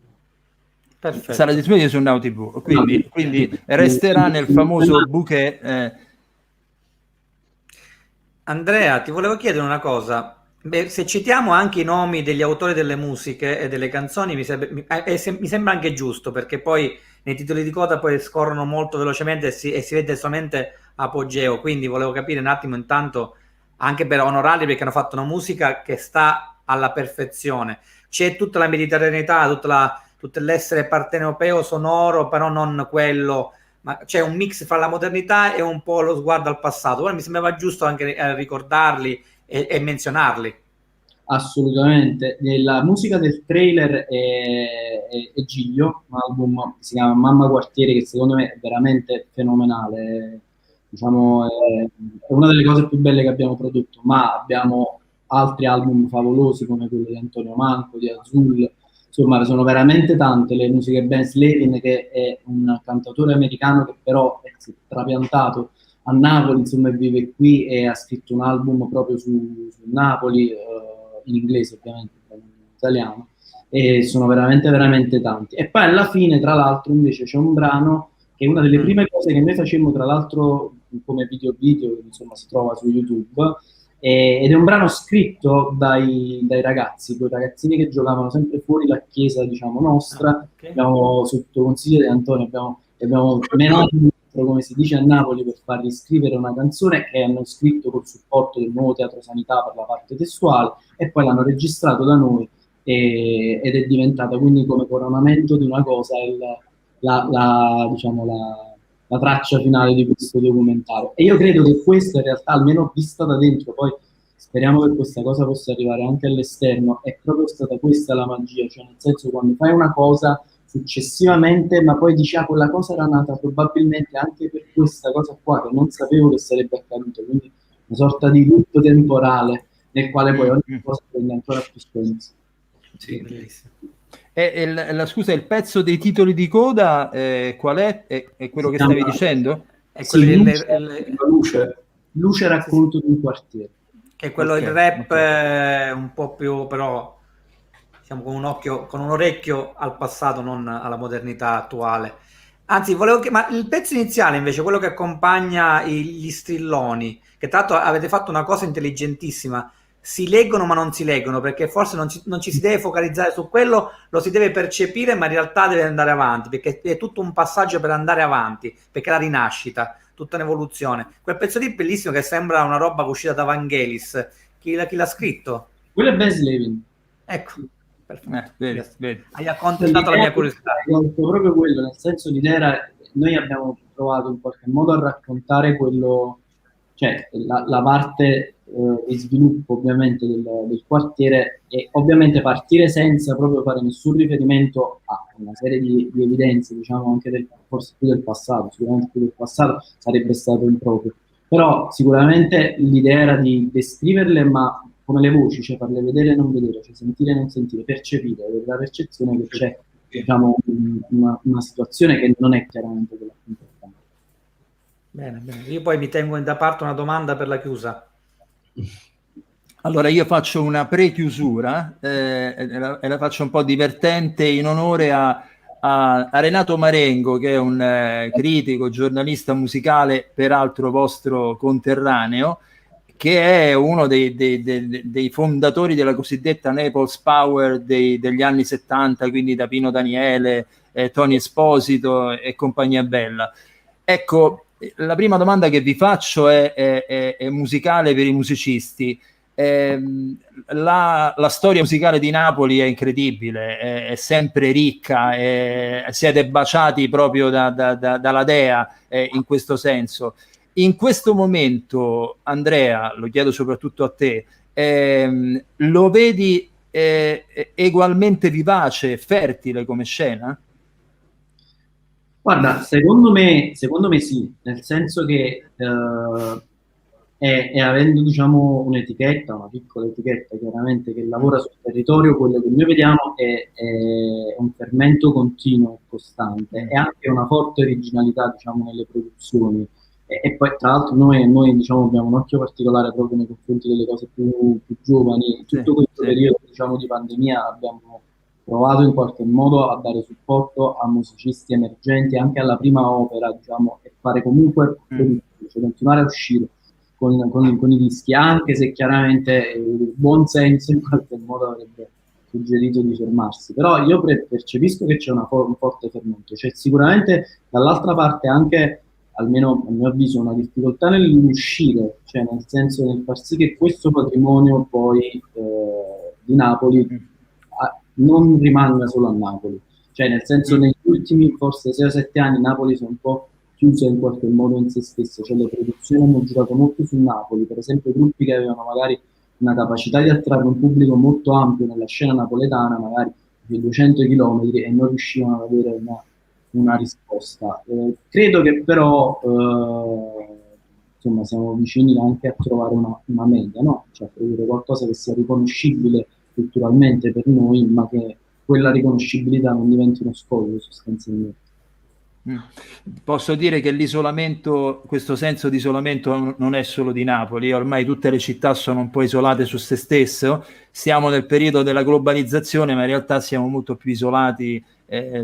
Perfetto. Sarà disponibile su Now TV, quindi resterà nel famoso bouquet. Andrea, ti volevo chiedere una cosa. Beh, se citiamo anche i nomi degli autori delle musiche e delle canzoni, mi sembra anche giusto, perché poi nei titoli di coda poi scorrono molto velocemente e si vede solamente Apogeo, quindi volevo capire un attimo, intanto, anche per onorarli, perché hanno fatto una musica che sta alla perfezione. C'è tutta la mediterraneità, tutto l'essere partenopeo sonoro, però non quello, ma c'è un mix fra la modernità e un po' lo sguardo al passato. Ora mi sembrava giusto anche ricordarli e menzionarli. Assolutamente. La musica del trailer è Giglio, un album che si chiama Mamma Quartiere, che secondo me è veramente fenomenale. Diciamo, è una delle cose più belle che abbiamo prodotto, ma abbiamo altri album favolosi come quello di Antonio Manco, di Azul. Insomma, sono veramente tante le musiche. Ben Slavin, che è un cantautore americano che però è trapiantato a Napoli, insomma, vive qui e ha scritto un album proprio su Napoli, in inglese ovviamente, in italiano, e sono veramente veramente tanti. E poi alla fine, tra l'altro, invece c'è un brano che è una delle prime cose che noi facemmo, tra l'altro come video, insomma, si trova su YouTube, ed è un brano scritto dai ragazzi, quei ragazzini che giocavano sempre fuori la chiesa, diciamo, nostra. Abbiamo, sotto consiglio di Antonio, abbiamo menato, come si dice a Napoli, per fargli scrivere una canzone che hanno scritto col supporto del Nuovo Teatro Sanità per la parte testuale, e poi l'hanno registrato da noi, ed è diventata quindi come coronamento di una cosa diciamo, la traccia finale di questo documentario. E io credo che questa, in realtà, almeno vista da dentro, poi speriamo che questa cosa possa arrivare anche all'esterno, è proprio stata questa la magia, cioè nel senso, quando fai una cosa successivamente, ma poi dici, quella cosa era nata probabilmente anche per questa cosa qua, che non sapevo che sarebbe accaduto, quindi una sorta di loop temporale nel quale poi ogni cosa prende ancora più senso. Sì, bellissimo. Scusa, il pezzo dei titoli di coda qual è? È quello che stavi dicendo? È Sì, Luce racconto di un quartiere. Che è quello, il rap un po' più, però diciamo con un orecchio al passato, non alla modernità attuale. Anzi, ma il pezzo iniziale invece, quello che accompagna gli strilloni, che tra l'altro avete fatto una cosa intelligentissima, si leggono ma non si leggono, perché forse non ci si deve focalizzare su quello, lo si deve percepire, ma in realtà deve andare avanti, perché è tutto un passaggio per andare avanti, perché è la rinascita, tutta un'evoluzione. Quel pezzo lì bellissimo che sembra una roba uscita da Vangelis. Chi l'ha scritto? Quello è Ben Slavin. Ecco. Vedi. Hai accontentato la mia curiosità. Proprio quello, nel senso l'idea era, noi abbiamo provato in qualche modo a raccontare quello, cioè la parte di sviluppo ovviamente del quartiere, e ovviamente partire senza proprio fare nessun riferimento a una serie di evidenze, diciamo anche forse più del passato, sicuramente più del passato sarebbe stato improprio, però sicuramente l'idea era di descriverle, ma come le voci, cioè farle vedere e non vedere, cioè sentire e non sentire, percepire, la percezione che c'è, diciamo, una situazione che non è chiaramente quella più importante. Bene. Io poi mi tengo da parte una domanda per la chiusa. Allora io faccio una pre-chiusura e la faccio un po' divertente in onore a Renato Marengo, che è un critico, giornalista musicale, peraltro vostro conterraneo, che è uno dei fondatori della cosiddetta Naples Power degli anni 70, quindi da Pino Daniele, Tony Esposito e compagnia bella. Ecco, la prima domanda che vi faccio è musicale per i musicisti. La storia musicale di Napoli è incredibile, è sempre ricca, siete baciati proprio dalla dea in questo senso. In questo momento, Andrea, lo chiedo soprattutto a te, lo vedi egualmente vivace, fertile come scena? Guarda, secondo me sì, nel senso che è avendo, diciamo, un'etichetta, una piccola etichetta chiaramente che lavora sul territorio, quello che noi vediamo è un fermento continuo e costante, e anche una forte originalità, diciamo, nelle produzioni. E poi tra l'altro noi diciamo, abbiamo un occhio particolare proprio nei confronti delle cose più giovani. In tutto questo periodo, diciamo, di pandemia abbiamo provato in qualche modo a dare supporto a musicisti emergenti, anche alla prima opera, diciamo, e fare comunque cioè continuare a uscire con i dischi, anche se chiaramente il buon senso in qualche modo avrebbe suggerito di fermarsi. Però io percepisco che c'è un forte fermento, c'è sicuramente dall'altra parte anche, almeno a mio avviso, una difficoltà nell'uscire, cioè nel senso nel far sì che questo patrimonio poi di Napoli non rimanga solo a Napoli, cioè nel senso negli ultimi forse 6 o 7 anni Napoli si è un po' chiusa in qualche modo in se stessa, cioè le produzioni hanno girato molto su Napoli, per esempio gruppi che avevano magari una capacità di attrarre un pubblico molto ampio nella scena napoletana, magari di 200 chilometri, e non riuscivano ad avere una risposta. Credo che però insomma siamo vicini anche a trovare una media, no? Cioè produrre qualcosa che sia riconoscibile culturalmente per noi, ma che quella riconoscibilità non diventi uno scoglio sostanzialmente. Posso dire che l'isolamento, questo senso di isolamento non è solo di Napoli, ormai tutte le città sono un po' isolate su se stesse, siamo nel periodo della globalizzazione, ma in realtà siamo molto più isolati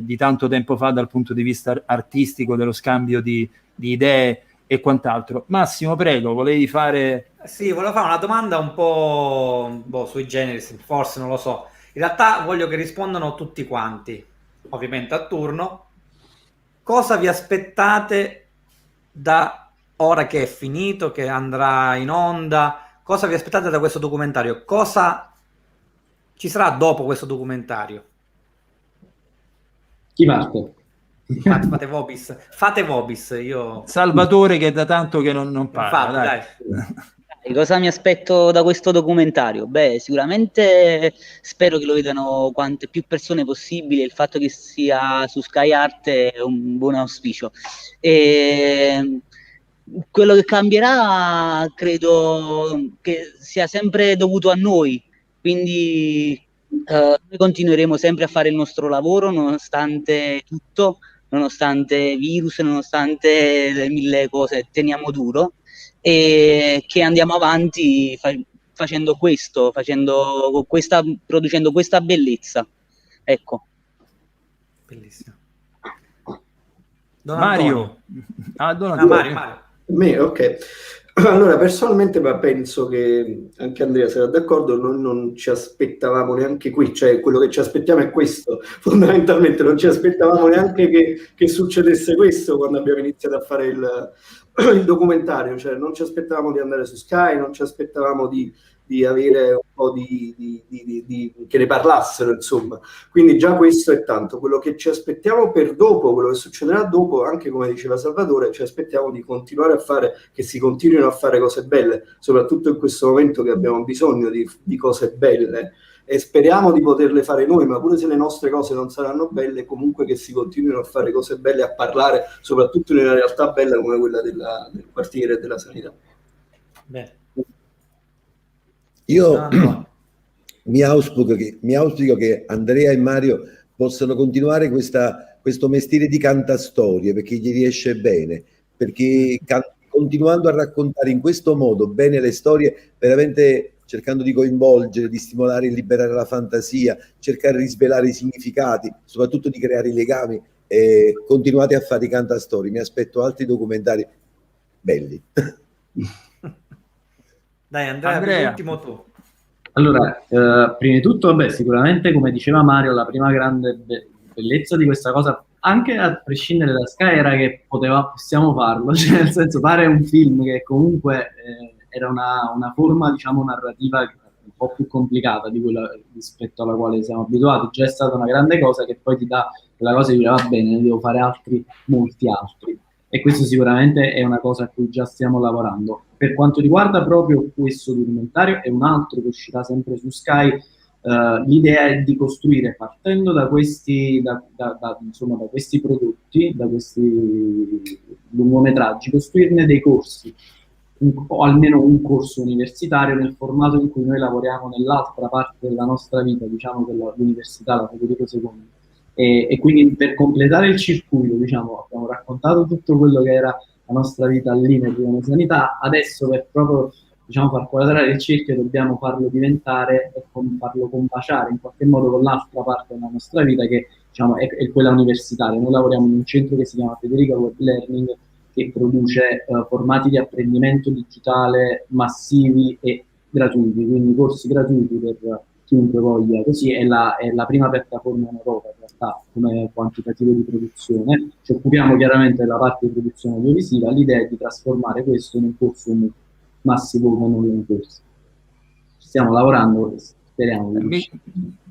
di tanto tempo fa dal punto di vista artistico, dello scambio di idee e quant'altro. Massimo, prego, volevi fare... Sì, volevo fare una domanda un po' sui generi, forse non lo so. In realtà voglio che rispondano tutti quanti, ovviamente a turno. Cosa vi aspettate da ora che è finito, che andrà in onda? Cosa vi aspettate da questo documentario? Cosa ci sarà dopo questo documentario? Chi parte? Fate vobis, io... Salvatore, che è da tanto che non parla. Dai. Cosa mi aspetto da questo documentario? Beh, sicuramente spero che lo vedano quante più persone possibile, il fatto che sia su Sky Art è un buon auspicio. E quello che cambierà credo che sia sempre dovuto a noi, quindi noi continueremo sempre a fare il nostro lavoro nonostante tutto, nonostante virus, nonostante le mille cose, teniamo duro e che andiamo avanti facendo questo, producendo questa bellezza. Ecco. Bellissimo. Mario. Me, ok. Allora, personalmente penso che anche Andrea sarà d'accordo, noi non ci aspettavamo neanche qui, cioè quello che ci aspettiamo è questo, fondamentalmente non ci aspettavamo neanche che succedesse questo quando abbiamo iniziato a fare il documentario, cioè non ci aspettavamo di andare su Sky, non ci aspettavamo di avere un po' che ne parlassero, insomma. Quindi già questo è tanto. Quello che ci aspettiamo per dopo, quello che succederà dopo, anche come diceva Salvatore, ci aspettiamo di continuare a fare, che si continuino a fare cose belle, soprattutto in questo momento che abbiamo bisogno di cose belle, e speriamo di poterle fare noi, ma pure se le nostre cose non saranno belle, comunque che si continuino a fare cose belle, a parlare, soprattutto in una realtà bella come quella del quartiere e della sanità. Beh. Io mi auspico che Andrea e Mario possano continuare questo mestiere di cantastorie, perché gli riesce bene, perché continuando a raccontare in questo modo bene le storie, veramente cercando di coinvolgere, di stimolare e liberare la fantasia, cercare di svelare i significati, soprattutto di creare i legami, continuate a fare i cantastorie. Mi aspetto altri documentari belli. Dai Andrea, l'ultimo tu. Allora, prima di tutto, sicuramente, come diceva Mario, la prima grande bellezza di questa cosa, anche a prescindere da Sky, era che possiamo farlo, cioè nel senso fare un film che comunque era una forma, diciamo, narrativa un po' più complicata di quella rispetto alla quale siamo abituati. Già è stata una grande cosa che poi ti dà quella cosa di dire va bene, ne devo fare molti altri. E questo sicuramente è una cosa a cui già stiamo lavorando. Per quanto riguarda proprio questo documentario, è un altro che uscirà sempre su Sky. L'idea è di costruire, partendo da questi prodotti, da questi lungometraggi, costruirne dei corsi, o almeno un corso universitario nel formato in cui noi lavoriamo nell'altra parte della nostra vita, diciamo, dell'università, la Federico II. E quindi per completare il circuito, diciamo, abbiamo raccontato tutto quello che era la nostra vita lì nella sanità. Adesso, per proprio, diciamo, far quadrare il cerchio, dobbiamo farlo diventare e farlo combaciare in qualche modo con l'altra parte della nostra vita, che, diciamo, è quella universitaria. Noi lavoriamo in un centro che si chiama Federica Web Learning, che produce formati di apprendimento digitale massivi e gratuiti, quindi corsi gratuiti per chiunque voglia. Così è la prima piattaforma in Europa, in realtà, come quantitativo di produzione. Ci occupiamo chiaramente della parte di produzione audiovisiva. L'idea è di trasformare questo in un corso massivo come online corsi. Stiamo lavorando e speriamo di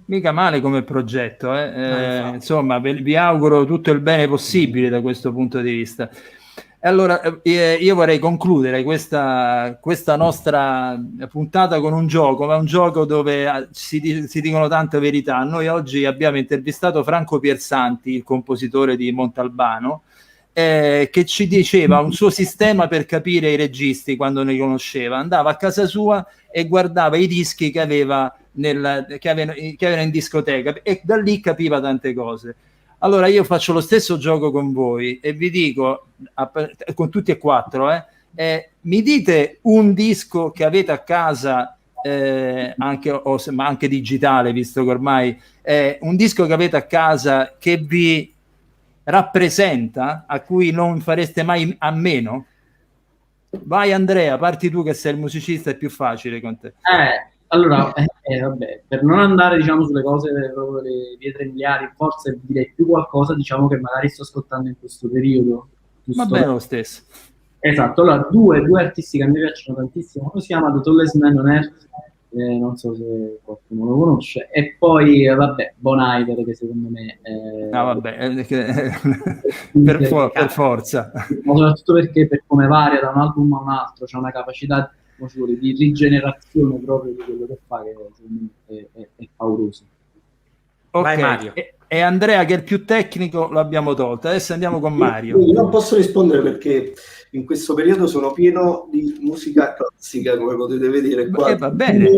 mica male come progetto, insomma, vi auguro tutto il bene possibile da questo punto di vista. Allora, io vorrei concludere questa nostra puntata con un gioco, ma un gioco dove si dicono tante verità. Noi oggi abbiamo intervistato Franco Piersanti, il compositore di Montalbano, che ci diceva un suo sistema per capire i registi quando ne conosceva. Andava a casa sua e guardava i dischi che aveva in discoteca, e da lì capiva tante cose. Allora io faccio lo stesso gioco con voi e vi dico, con tutti e quattro, mi dite un disco che avete a casa, ma anche digitale, visto che ormai un disco che avete a casa che vi rappresenta, a cui non fareste mai a meno? Vai Andrea, parti tu che sei il musicista, è più facile con te. Allora, vabbè, per non andare, diciamo, sulle cose, proprio le pietre miliari, forse direi più qualcosa, diciamo, che magari sto ascoltando in questo periodo. Va bene lo stesso. Esatto, allora, due artisti che a me piacciono tantissimo. Uno si chiama The Tallest Man on Earth, non so se qualcuno lo conosce, e poi, vabbè, Bon Iver, che secondo me per forza. Ma soprattutto perché, per come varia da un album a un altro, c'è una capacità di rigenerazione proprio di quello che fa, che secondo me è pauroso. Ok, vai Mario. E Andrea, che è il più tecnico, l'abbiamo tolto. Adesso andiamo con Mario. Io non posso rispondere perché in questo periodo sono pieno di musica classica, come potete vedere qua. Va bene.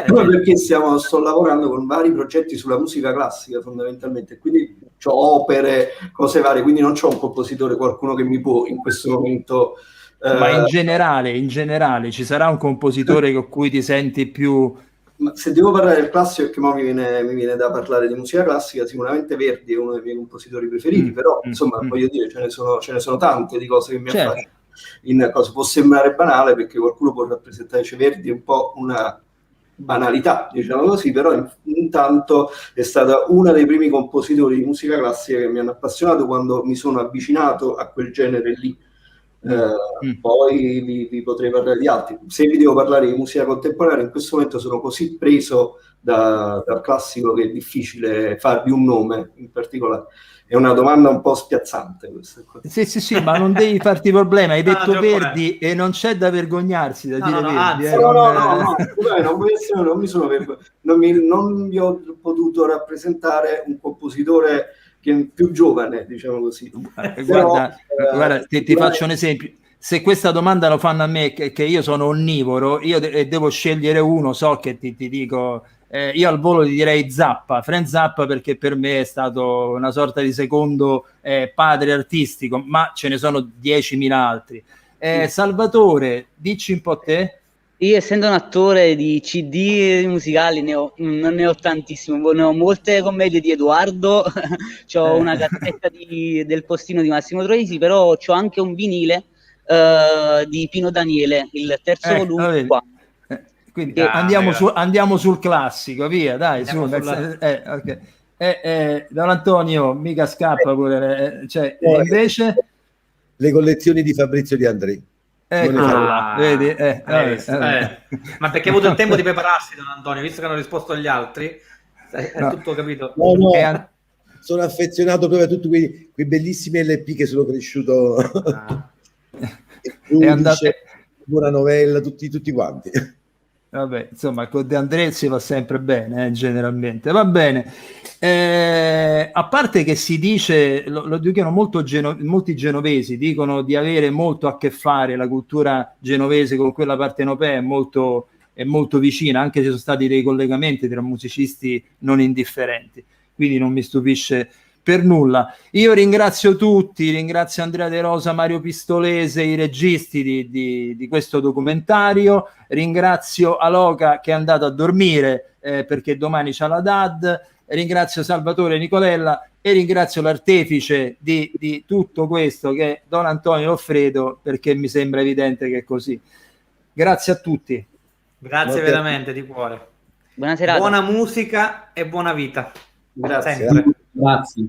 Perché sto lavorando con vari progetti sulla musica classica fondamentalmente, quindi ho opere, cose varie, quindi non c'ho un compositore, qualcuno che mi può in questo momento... Ma in generale, ci sarà un compositore con cui ti senti più... Ma se devo parlare del classico, perché mi viene da parlare di musica classica, sicuramente Verdi è uno dei miei compositori preferiti, però insomma voglio dire, ce ne sono tante di cose che mi affascinano. In cosa può sembrare banale, perché qualcuno può rappresentare Verdi un po' una banalità, diciamo così, però intanto è stata una dei primi compositori di musica classica che mi hanno appassionato quando mi sono avvicinato a quel genere lì. Poi vi potrei parlare di altri. Se vi devo parlare di musica contemporanea, in questo momento sono così preso dal classico che è difficile farvi un nome in particolare. È una domanda un po' spiazzante questa. Sì, ma non devi farti problemi, hai detto Verdi e non c'è da vergognarsi da dire Verdi. Non vi ho potuto rappresentare un compositore che è più giovane, diciamo così. Guarda, ti faccio un esempio. Se questa domanda lo fanno a me, che io sono onnivoro, io devo scegliere uno, so che ti dico, io al volo ti direi Zappa, Frank Zappa, perché per me è stato una sorta di secondo padre artistico, ma ce ne sono 10.000 altri. Salvatore, dici un po' te. Io, essendo un attore di CD musicali, non ne ho tantissimo, ne ho molte commedie di Edoardo, c'ho una cassetta del postino di Massimo Troisi, però c'ho anche un vinile di Pino Daniele, il terzo volume qua. Quindi andiamo sul classico, via, dai, okay. Don Antonio mica scappa pure, invece le collezioni di Fabrizio De André. Vedi? Ma perché ha avuto il tempo di prepararsi, Don Antonio, visto che hanno risposto agli altri, è tutto capito. No. Sono affezionato proprio a tutti quei bellissimi LP che sono cresciuto. Buona novella, tutti quanti. Vabbè, insomma, con De André si va sempre bene, generalmente. Va bene. A parte che si dice, lo dicono molti genovesi, dicono di avere molto a che fare la cultura genovese con quella partenopea, è molto vicina, anche se sono stati dei collegamenti tra musicisti non indifferenti, quindi non mi stupisce per nulla. Io ringrazio tutti, ringrazio Andrea De Rosa, Mario Pistolese, i registi di questo documentario, ringrazio Aloca che è andato a dormire perché domani c'ha la DAD, ringrazio Salvatore Nicolella e ringrazio l'artefice di tutto questo che è Don Antonio Loffredo, perché mi sembra evidente che è così. Grazie a tutti. Grazie veramente di cuore. Buona serata. Buona musica e buona vita. Grazie. Sempre. Grazie.